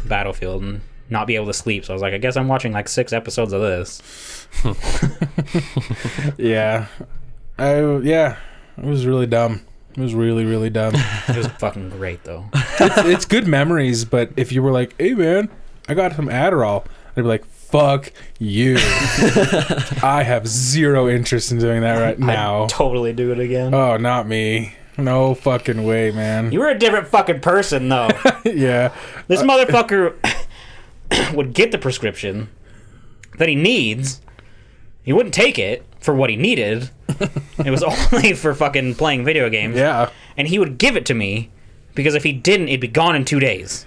Battlefield and not be able to sleep. So I was like, I guess I'm watching like 6 episodes of this. Yeah. It was really dumb. It was really, really dumb. It was fucking great though. It's good memories, but if you were like, hey man, I got some Adderall, I'd be like, fuck you. I have zero interest in doing that right now. I'd totally do it again. Oh, not me. No fucking way, man. You were a different fucking person, though. Yeah. This motherfucker would get the prescription that he needs. He wouldn't take it for what he needed. It was only for fucking playing video games. Yeah. And he would give it to me because if he didn't, it'd be gone in 2 days.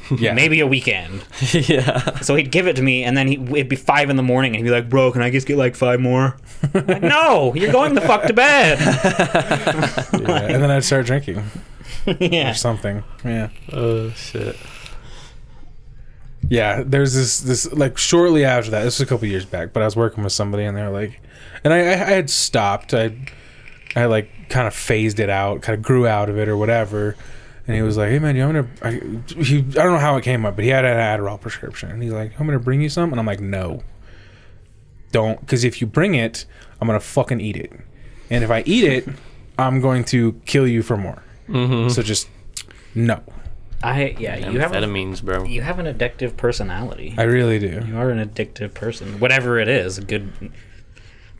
Yeah. Maybe a weekend. Yeah. So he'd give it to me, and then it'd be 5 in the morning, and he'd be like, bro, can I just get like 5 more? I'm like, no, you're going the fuck to bed. And then I'd start drinking. Yeah. Or something. Yeah. Oh, shit. Yeah, there's this like shortly after that, this was a couple years back, but I was working with somebody, and they were like, and I had stopped. I like kind of phased it out, kind of grew out of it or whatever. And he was like, hey, man, I don't know how it came up, but he had an Adderall prescription. And he's like, I'm going to bring you some? And I'm like, no. Don't. Because if you bring it, I'm going to fucking eat it. And if I eat it, I'm going to kill you for more. So just, no. You have amphetamines, bro. You have an addictive personality. I really do. You are an addictive person. Whatever it is, good. I mean,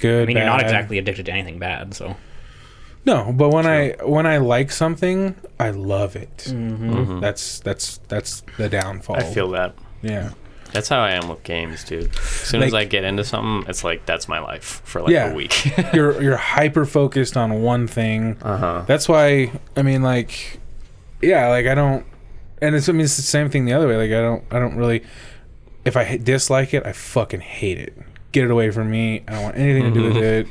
bad. You're not exactly addicted to anything bad, so... No, but when I like something, I love it. That's the downfall. I feel that. Yeah. That's how I am with games, dude. As soon as I get into something, it's like that's my life for like a week. you're hyper focused on one thing. That's why I don't. And it's the same thing the other way. Like I don't really. If I dislike it, I fucking hate it. Get it away from me. I don't want anything to do with it.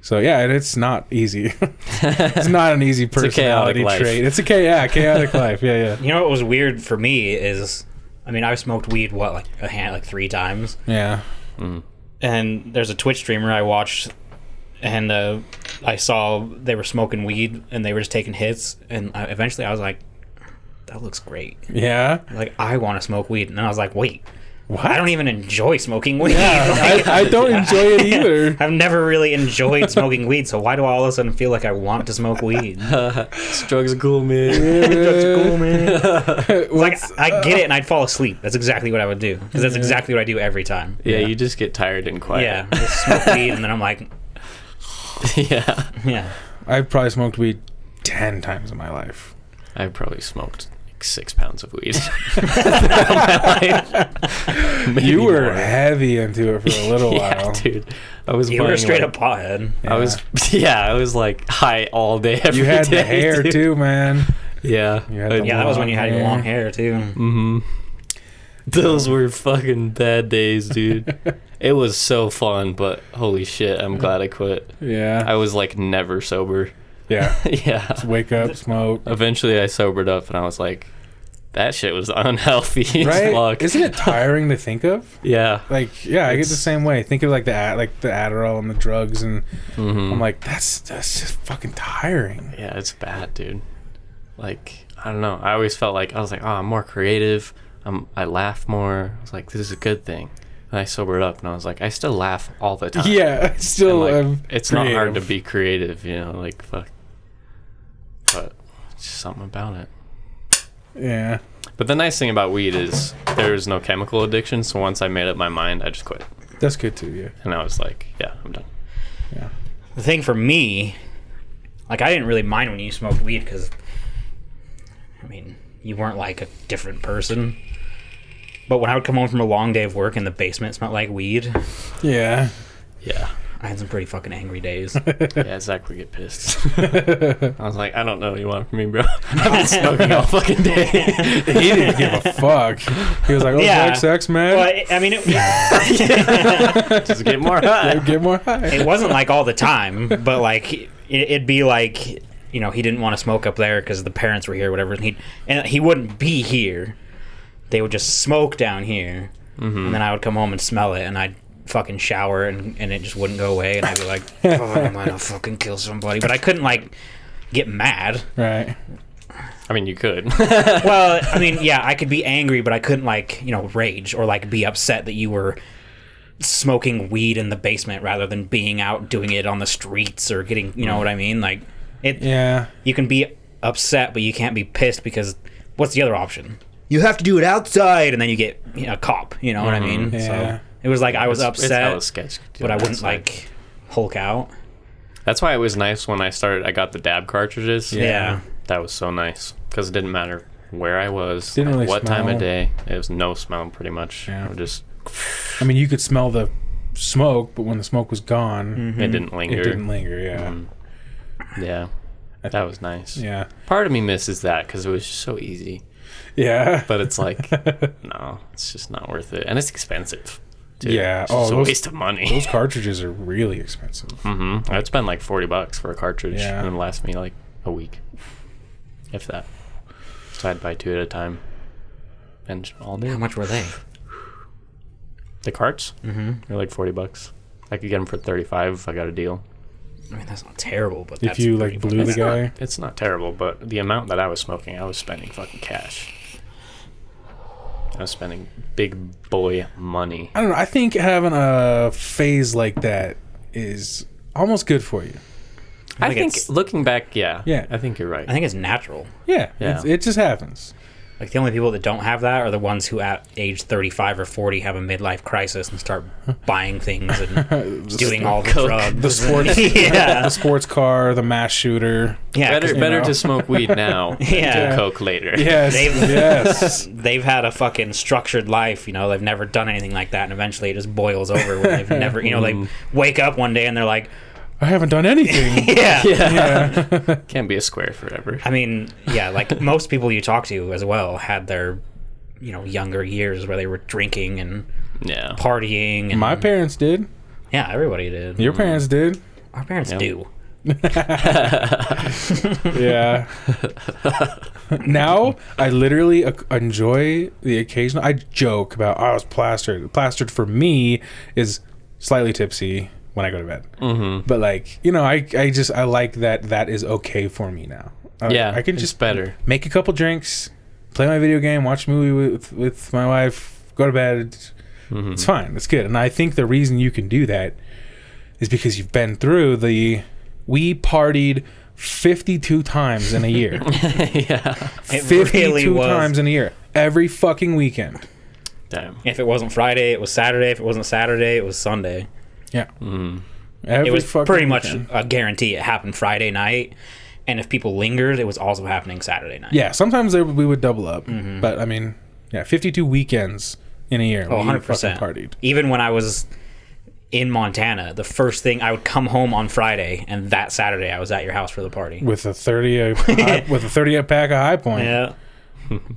So yeah, it's not easy. It's not an easy personality trait. It's a chaotic life. Yeah. You know what was weird for me is, I mean, I've smoked weed like 3 times. Yeah. And there's a Twitch streamer I watched, and I saw they were smoking weed and they were just taking hits, and eventually I was like, that looks great. Yeah. Like I want to smoke weed, and I was like, wait. What? I don't even enjoy smoking weed. Yeah, I don't enjoy it either. I've never really enjoyed smoking weed, so why do I all of a sudden feel like I want to smoke weed? Drugs are cool, man. Drugs are cool, man. Like, I get it, and I'd fall asleep. That's exactly what I would do, because that's exactly what I do every time. Yeah, you just get tired and quiet. Yeah, I just smoke weed, and then I'm like... Yeah. I've probably smoked weed 10 times in my life. I've probably smoked 6 pounds of weed. You were heavy into it for a little while, dude. You were a straight up pothead. Yeah. I was like high all day. You had the hair too, man. Yeah, that was when you had your long hair too. Those were fucking bad days, dude. It was so fun, but holy shit, I'm glad I quit. Yeah, I was like never sober. Yeah. Yeah. Just wake up, smoke. Eventually I sobered up and I was like, that shit was unhealthy as fuck. Isn't it tiring to think of? Yeah. Like, I get the same way. Think of like the Adderall and the drugs, and I'm like, that's just fucking tiring. Yeah, it's bad, dude. Like, I don't know. I always felt like I was like, oh, I'm more creative. I laugh more. I was like, this is a good thing. And I sobered up, and I was like, I still laugh all the time. Yeah, still. Like, it's not hard to be creative, you know. Like fuck. But it's just something about it. Yeah. But the nice thing about weed is there's no chemical addiction. So once I made up my mind, I just quit. That's good too. Yeah. And I was like, yeah, I'm done. Yeah. The thing for me, like, I didn't really mind when you smoked weed because, I mean, you weren't like a different person. But when I would come home from a long day of work and the basement smelled like weed, Yeah. Yeah. I had some pretty fucking angry days. Yeah, Zach would get pissed. I was like, I don't know what you want from me, bro. I've been smoking all fucking day. He didn't give a fuck. He was like, "Oh, Yeah. sex, man. Well, I mean, Just get more high. Get more high." it wasn't like all the time, but like it'd be like, you know, he didn't want to smoke up there because the parents were here, or whatever, and he wouldn't be here. They would just smoke down here, and then I would come home and smell it, and I'd fucking shower, and it just wouldn't go away, and I'd be like, oh, I'm gonna fucking kill somebody, but I couldn't like get mad. Right. I mean, you could. Well, I mean, yeah, I could be angry, but I couldn't like, you know, rage or like be upset that you were smoking weed in the basement rather than being out doing it on the streets or getting, you know what I mean? Like, Yeah. you can be upset, but you can't be pissed because what's the other option? You have to do it outside, and then you get, you know, a cop. You know what I mean? Yeah. So it was like I was It's upset, hella sketch, but I wouldn't outside. like Hulk out. That's why it was nice when I got the dab cartridges. Yeah. That was so nice because it didn't matter where I was, Didn't really what time smell. of day. It was no smell pretty much. Yeah. I would just I mean, you could smell the smoke, but when the smoke was gone, it didn't linger. it didn't linger. Yeah. Yeah, that was nice. Yeah. Part of me misses that because it was just so easy. Yeah. But it's like, no, it's just not worth it, and it's expensive. Too. Yeah. It's just a those- waste of money. Those cartridges are really expensive. I'd spend like $40 for a cartridge, Yeah. and it'd last me like a week, if that. So I'd buy 2 at a time, and all day. How much were they? The carts? They're like $40. I could get them for $35 if I got a deal. I mean, that's not terrible, but If that's you pretty like blew the It's not- guy. It's not terrible, but the amount that I was smoking, I was spending fucking cash. I was spending big boy money. I don't know. I think having a phase like that is almost good for you. I I think think looking back, yeah. Yeah. I think you're right. I think it's natural. Yeah. Yeah. It just happens. Like, the only people that don't have that are the ones who at age 35 or 40 have a midlife crisis and start buying things and doing all the drugs. The sports, Yeah. the sports car, the mass shooter. Yeah, 'cause better know. to smoke weed now than Yeah. do coke later. Yes. They've- Yes. they've had a fucking structured life, you know, they've never done anything like that, and eventually it just boils over when they've never, you know, they wake up one day and they're like, I haven't done anything. yeah. Yeah. Can't be a square forever. I mean, yeah, like most people you talk to as well had their, you know, younger years where they were drinking and Yeah. partying. And, My parents did. yeah, everybody did. Your parents did. Our parents Yep. do. Yeah. Now I literally enjoy the occasional. I joke about, oh, I was plastered. Plastered for me is slightly tipsy when I go to bed. But like, you know, I like that is okay for me now. Yeah, I can it's just better. make a couple drinks, play my video game, watch a movie with my wife, go to bed. It's fine. It's good. And I think the reason you can do that is because you've been through we partied 52 times in a year. Yeah. It 52 really was. times in a year. Every fucking weekend. Damn. If it wasn't Friday, it was Saturday. If it wasn't Saturday, it was Sunday. Yeah. It was fucking pretty much weekend. a guarantee it happened Friday night. And if people lingered, it was also happening Saturday night. Yeah, sometimes we would double up. But I mean, yeah, 52 weekends in a year. Oh, we 100%. fucking partied. Even when I was in Montana, the first thing I would come home on Friday, and that Saturday I was at your house for the party. With a 30 pack of High Point. Yeah.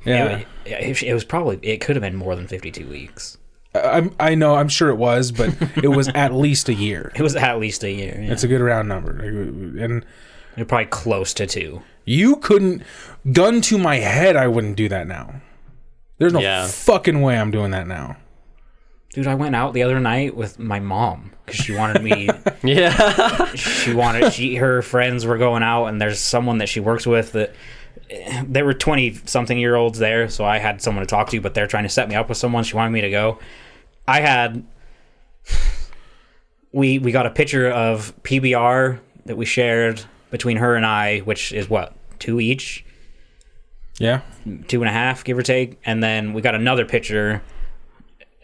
Yeah. It was probably, it could have been more than 52 weeks. I know, I'm sure it was, but it was at least a year. It was at least a year. Yeah. It's a good round number. And You're probably close to 2. you couldn't, gun to my head, I wouldn't do that now. There's no Yeah. fucking way I'm doing that now. Dude, I went out the other night with my mom because she wanted me. Yeah. Her friends were going out, and there's someone that she works with that there were 20-something-year-olds there, so I had someone to talk to, but they're trying to set me up with someone. She wanted me to go. We got a picture of PBR that we shared between her and I, which is what, 2 each? Yeah. 2.5, give or take. And then we got another picture,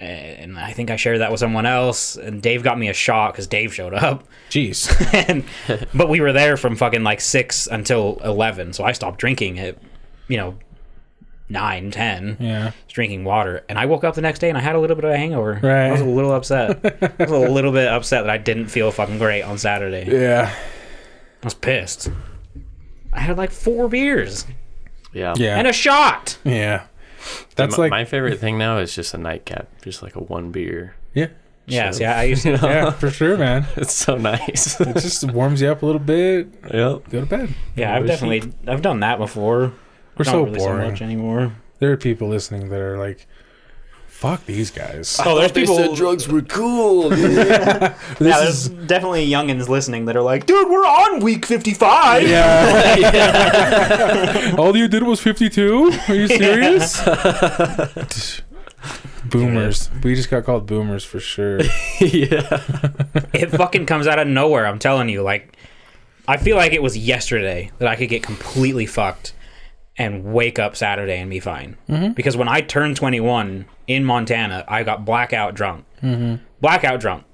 and I think I shared that with someone else, and Dave got me a shot because Dave showed up. Jeez. But we were there from fucking like 6 until 11, so I stopped drinking at 9, 10. Yeah. Just drinking water, and I woke up the next day and I had a little bit of a hangover. Right. I was a little upset. I was a little bit upset that I didn't feel fucking great on Saturday. Yeah. I was pissed. I had like 4 beers Yeah. Yeah. and a shot. Yeah. That's my, like my favorite thing now is just a nightcap, just like a 1 beer. yeah. Yeah, see, I used to. Yeah, for sure, man. It's so nice. It just warms you up a little bit. Yep. Go to bed. Yeah, I've done that before. We're Not so really boring. so much anymore. There are people listening that are like, "Fuck these guys." Oh, there's people. drugs were cool. Dude. There's definitely youngins listening that are like, dude, we're on week 55. Yeah. All you did was 52? Are you serious? Boomers. We just got called boomers for sure. Yeah. It fucking comes out of nowhere, I'm telling you. Like, I feel like it was yesterday that I could get completely fucked and wake up Saturday and be fine. Mm-hmm. Because when I turned 21 in Montana, I got blackout drunk. Mm-hmm. Blackout drunk.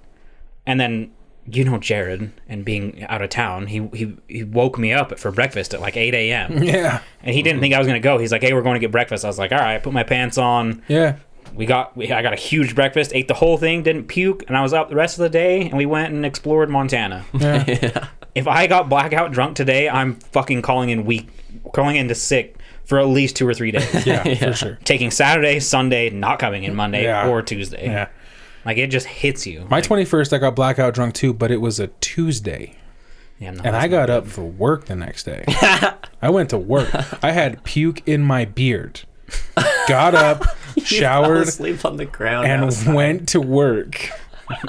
And then, Jared, and being out of town, he woke me up for breakfast at like 8 a.m. Yeah. And he didn't think I was going to go. He's like, hey, we're going to get breakfast. I was like, all right, I put my pants on. Yeah. I got a huge breakfast, ate the whole thing, didn't puke, and I was up the rest of the day, and we went and explored Montana. Yeah. If I got blackout drunk today, I'm fucking calling into sick for at least 2 or 3 days. Yeah, for sure. Taking Saturday, Sunday, not coming in Monday or Tuesday. Yeah. Like, it just hits you. My 21st, I got blackout drunk too, but it was a Tuesday. Yeah, no, And I got up for work the next day. I went to work. I had puke in my beard. Got up, showered, Sleep on the ground and outside. went to work.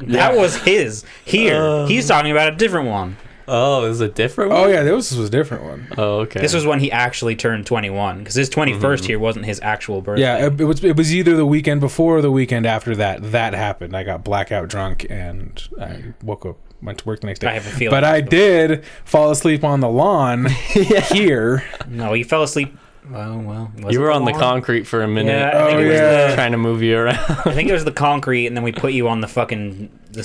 That was his. Here. He's talking about a different one. Oh, is it a different one? Oh yeah, this was a different one. Oh, okay. This was when he actually turned 21, because his 21st here wasn't his actual birthday. Yeah, it was either the weekend before or the weekend after that happened. I got blackout drunk and I woke up, went to work the next day. I have a feeling. But I did fall asleep on the lawn here. No, he fell asleep. Well, was You it were on the lawn? concrete for a minute. Yeah, I think it was yeah. Trying to move you around. I think it was the concrete, and then we put you on the fucking the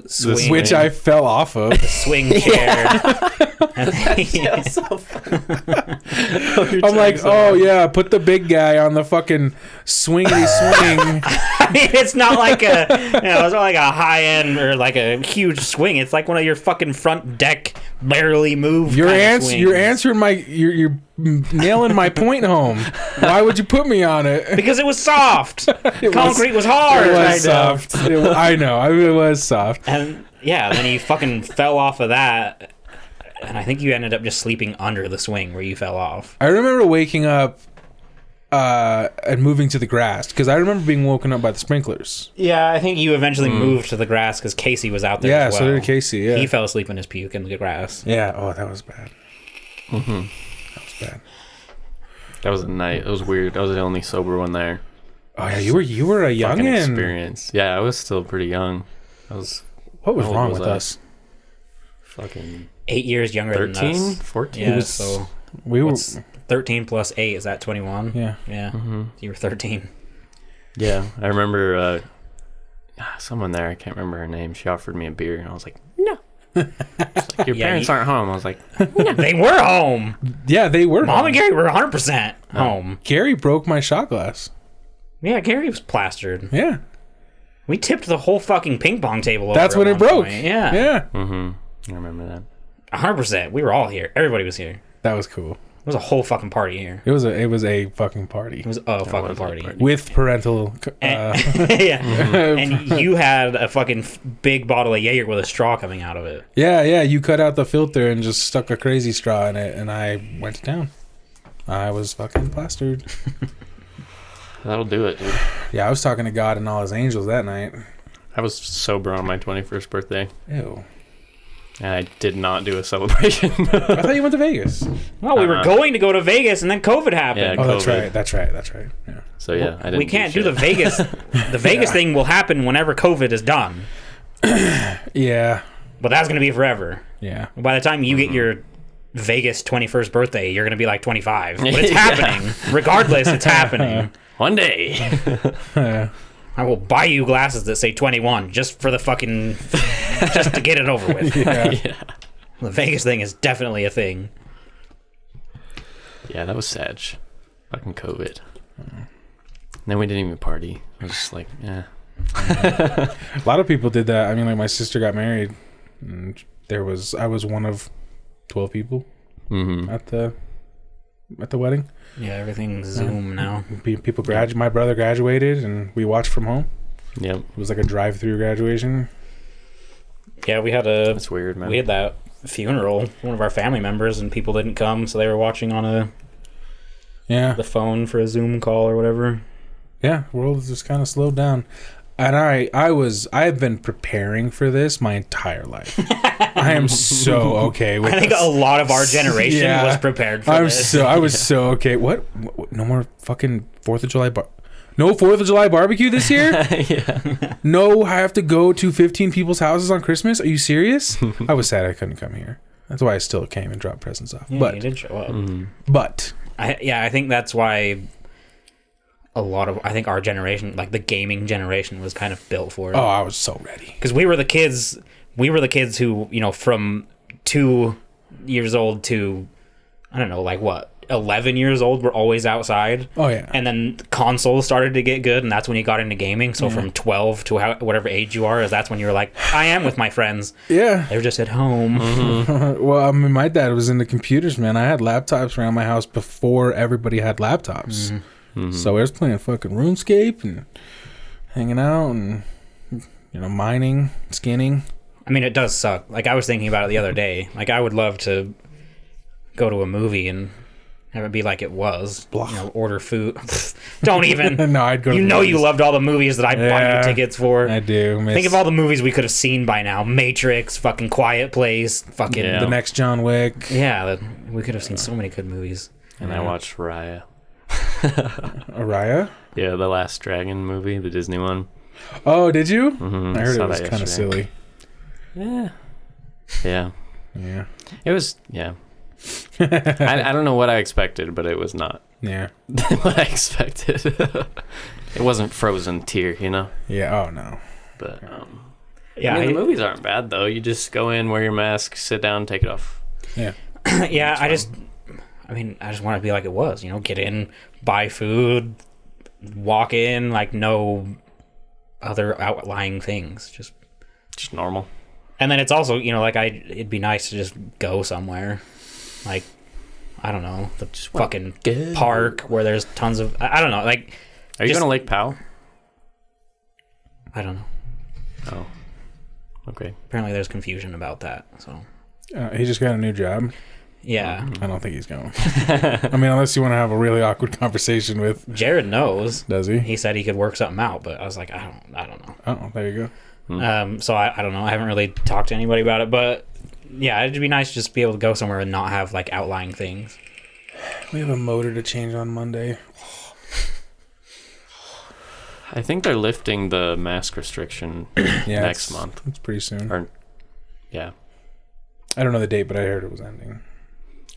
swing, Which I fell off of. swing chair. And I'm like, oh yeah, put the big guy on the fucking swingity swing. I mean, it's not like it's not like a high end or like a huge swing. It's like one of your fucking front deck barely move. You're swings. answering you're nailing my point home. Why would you put me on it? Because it was soft. Concrete was hard. It was soft. I know. It was soft. And yeah, then you fucking fell off of that. And I think you ended up just sleeping under the swing where you fell off. I remember waking up and moving to the grass because I remember being woken up by the sprinklers. Yeah, I think you eventually moved to the grass because Casey was out there Yeah, as well. so did Casey. Yeah, He fell asleep in his puke in the grass. Yeah. Oh, that was bad. That was bad. That was a night. It was weird. I was the only sober one there. Oh yeah, you were a Fucking youngin. experience. Yeah, I was still pretty young. I was What was How old wrong was with I? us? fucking 8 years younger 13, than us. 14. Yeah, was- so We were. what's 13 plus 8? Is that 21? Yeah. Yeah. You were 13. Yeah, I remember someone there. I can't remember her name. She offered me a beer, and I was like, no. She's like, your Yeah, parents aren't home. I was like, They were home. Yeah, they were. Mom home. and Gary were 100% home. Gary broke my shot glass. Yeah, Gary was plastered. Yeah. We tipped the whole fucking ping pong table over. That's when at it one broke. point. Yeah. Yeah. I remember that. 100%. We were all here. Everybody was here. That was cool. It was a whole fucking party here. It was a fucking party It was a fucking was a party. party. with parental. And, yeah. And you had a fucking big bottle of Jaeger with a straw coming out of it. Yeah. You cut out the filter and just stuck a crazy straw in it, and I went to town. I was fucking plastered. That'll do it, dude. Yeah, I was talking to God and all his angels that night. I was sober on my 21st birthday. Ew. And I did not do a celebration. I thought you went to Vegas. Well, we were going to go to Vegas, and then COVID happened. Yeah, Oh, that's COVID. right. That's right. Yeah. So yeah, I didn't We can't do shit. the Vegas. The Vegas thing will happen whenever COVID is done, Yeah. but that's going to be forever. Yeah. By the time you get your Vegas 21st birthday, you're going to be like 25. But it's Yeah. happening. Regardless, it's happening. One day. I will buy you glasses that say 21 just for the fucking... just to get it over with. Yeah. Yeah. The Vegas thing is definitely a thing. Yeah, that was sad. Fucking COVID. And then we didn't even party. I was just like, yeah. A lot of people did that. I mean, like my sister got married, and I was one of 12 people at the wedding. Yeah, everything's Zoom now. People my brother graduated, and we watched from home. Yep. It was like a drive-through graduation. Yeah, we had That's weird, man. We had that funeral, one of our family members, and people didn't come, so they were watching on the phone for a Zoom call or whatever. Yeah, world has just kind of slowed down. And I have been preparing for this my entire life. I am so okay with I think this. a lot of our generation Yeah. was prepared for this. I was so okay. What? No more fucking 4th of July No 4th of July barbecue this year? Yeah. No, I have to go to 15 people's houses on Christmas? Are you serious? I was sad I couldn't come here. That's why I still came and dropped presents off. Yeah, but you did show up. But I think that's why I think our generation, like the gaming generation, was kind of built for it. I was so ready. Because we were the kids who, from 2 years old to, I don't know, like what, 11 years old, were always outside. Oh yeah. And then consoles started to get good, and that's when you got into gaming. So from 12 to whatever age you are, that's when you were like, I am with my friends. Yeah. They were just at home. Well, I mean, my dad was into computers, man. I had laptops around my house before everybody had laptops. So I was playing fucking RuneScape and hanging out and, mining, skinning. I mean, it does suck. Like, I was thinking about it the other day. Like, I would love to go to a movie and have it be like it was. Blah. Order food. Don't even. No, I'd go to You the know you movies. loved all the movies that I bought you tickets for. I do. Think of all the movies we could have seen by now. Matrix, fucking Quiet Place, fucking... Yeah. The next John Wick. Yeah, we could have seen so many good movies. And I watched Raya. Araya? Yeah, the Last Dragon movie, the Disney one. Oh, did you? Mm-hmm. I heard Saw it was that kind of yesterday. silly. Yeah. Yeah. Yeah. It was, yeah. I don't know what I expected, but it was not Yeah. what I expected. It wasn't Frozen tier, Yeah. Oh, no. But, Yeah, the movies aren't bad, though. You just go in, wear your mask, sit down, take it off. Yeah. yeah, I just want to be like it was, get in, buy food, walk in, like no other outlying things, just normal. And then it's also, it'd be nice to just go somewhere, like, I don't know, the fucking park where there's tons of, I don't know, like. Are you going to Lake Powell? I don't know. Oh, okay. Apparently there's confusion about that, so. He just got a new job. Yeah. I don't think he's going. I mean, unless you want to have a really awkward conversation with... Jared knows. Does he? He said he could work something out, but I was like, I don't know. Oh, there you go. So I don't know. I haven't really talked to anybody about it, but yeah, it'd be nice to just be able to go somewhere and not have like outlying things. We have a motor to change on Monday. I think they're lifting the mask restriction next month. It's pretty soon. Yeah. I don't know the date, but I heard it was ending.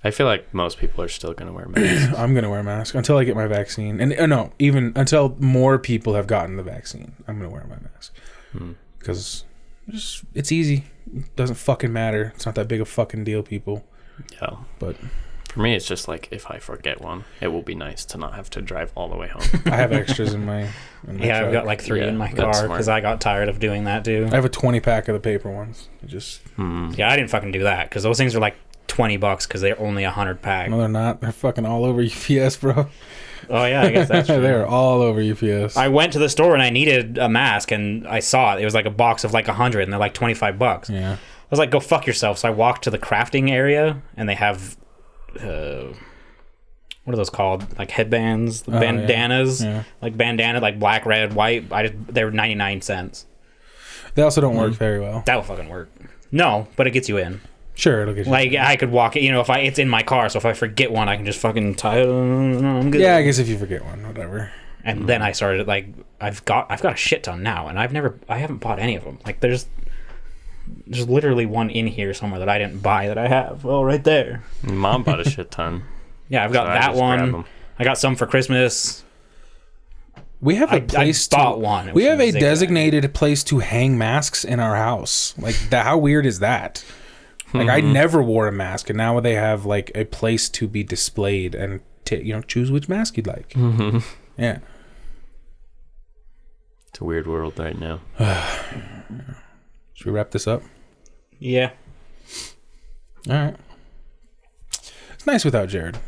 I feel like most people are still going to wear masks. I'm going to wear a mask until I get my vaccine. And no, even until more people have gotten the vaccine, I'm going to wear my mask. Because it's easy. It doesn't fucking matter. It's not that big a fucking deal, people. Yeah. But for me, it's just like if I forget one, it will be nice to not have to drive all the way home. I have extras in my yeah, I've got like 3 in my car because I got tired of doing that too. I have a 20-pack of the paper ones. Yeah, I didn't fucking do that because those things are like $20 because they're only 100 pack. No, they're not. They're fucking all over UPS, bro. Oh yeah, I guess that's true. They're all over UPS. I went to the store and I needed a mask and I saw it. It was like a box of like 100 and they're like $25. Yeah. I was like, go fuck yourself. So I walked to the crafting area and they have what are those called? Like headbands, bandanas, like bandana, like black, red, white. They were 99 cents. They also don't work very well. That will fucking work. No, but it gets you in. Sure, it'll get you. Like, I could walk it, if it's in my car, so if I forget one, I can just fucking tie it. I'm good. Yeah, I guess if you forget one, whatever. And then I started, like, I've got a shit ton now, and I haven't bought any of them. Like, there's literally one in here somewhere that I didn't buy that I have. Oh, right there. Mom bought a shit ton. Yeah, I've got So I that just grabbed one. 'em. I got some for Christmas. We have a place I bought one. It We was have a zigzag. designated place to hang masks in our house. Like, how weird is that? Like, I never wore a mask, and now they have like a place to be displayed and choose which mask you'd like. Yeah. It's a weird world right now. Should we wrap this up? Yeah. All right. It's nice without Jared.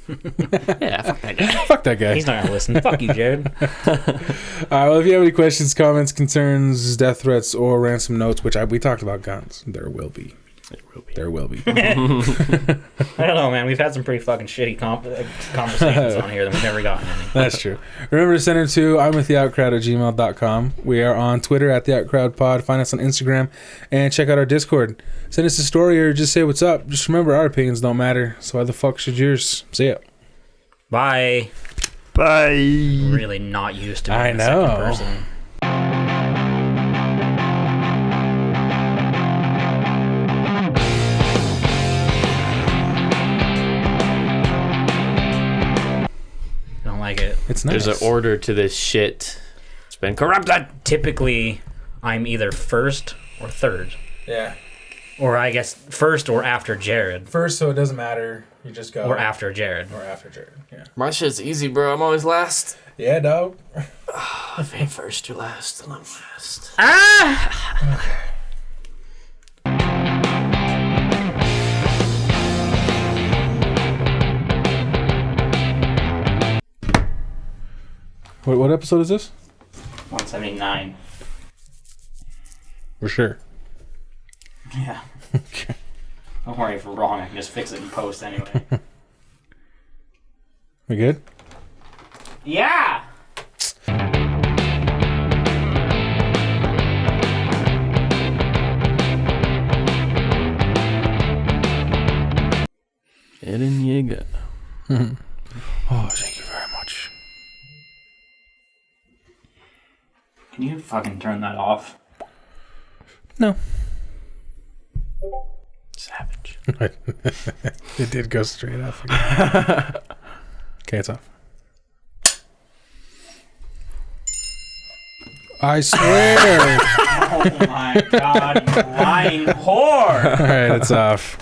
Yeah, fuck that guy. Fuck that guy. He's not going to listen. Fuck you, Jared. All right, well, if you have any questions, comments, concerns, death threats, or ransom notes, which we talked about guns, there will be. There will be. I don't know, man. We've had some pretty fucking shitty conversations on here that we've never gotten any. That's true. Remember to send it to imwiththeoutcrowd@gmail.com. We are on Twitter at theoutcrowdpod. Find us on Instagram and check out our Discord. Send us a story or just say what's up. Just remember, our opinions don't matter. So why the fuck should yours? See ya. Bye. Bye. Really not used to being I a second know. person. Don't like it. It's nice. There's an order to this shit. It's been corrupted. Typically, I'm either first or third. Yeah. Or I guess first or after Jared. First, so it doesn't matter. You just go. Or after Jared. Or after Jared. Yeah. My shit's easy, bro. I'm always last. Yeah, dog. If ain't first, you're last, and I'm last. What episode is this? 179. For sure. Yeah. Okay. Don't worry if we're wrong. I can just fix it in post anyway. We good? Yeah! Eden Yeager. Oh, thank you very much. Can you fucking turn that off? No. Savage. It did go straight off. Okay, it's off. I swear. Oh my god, you lying whore! All right, it's off.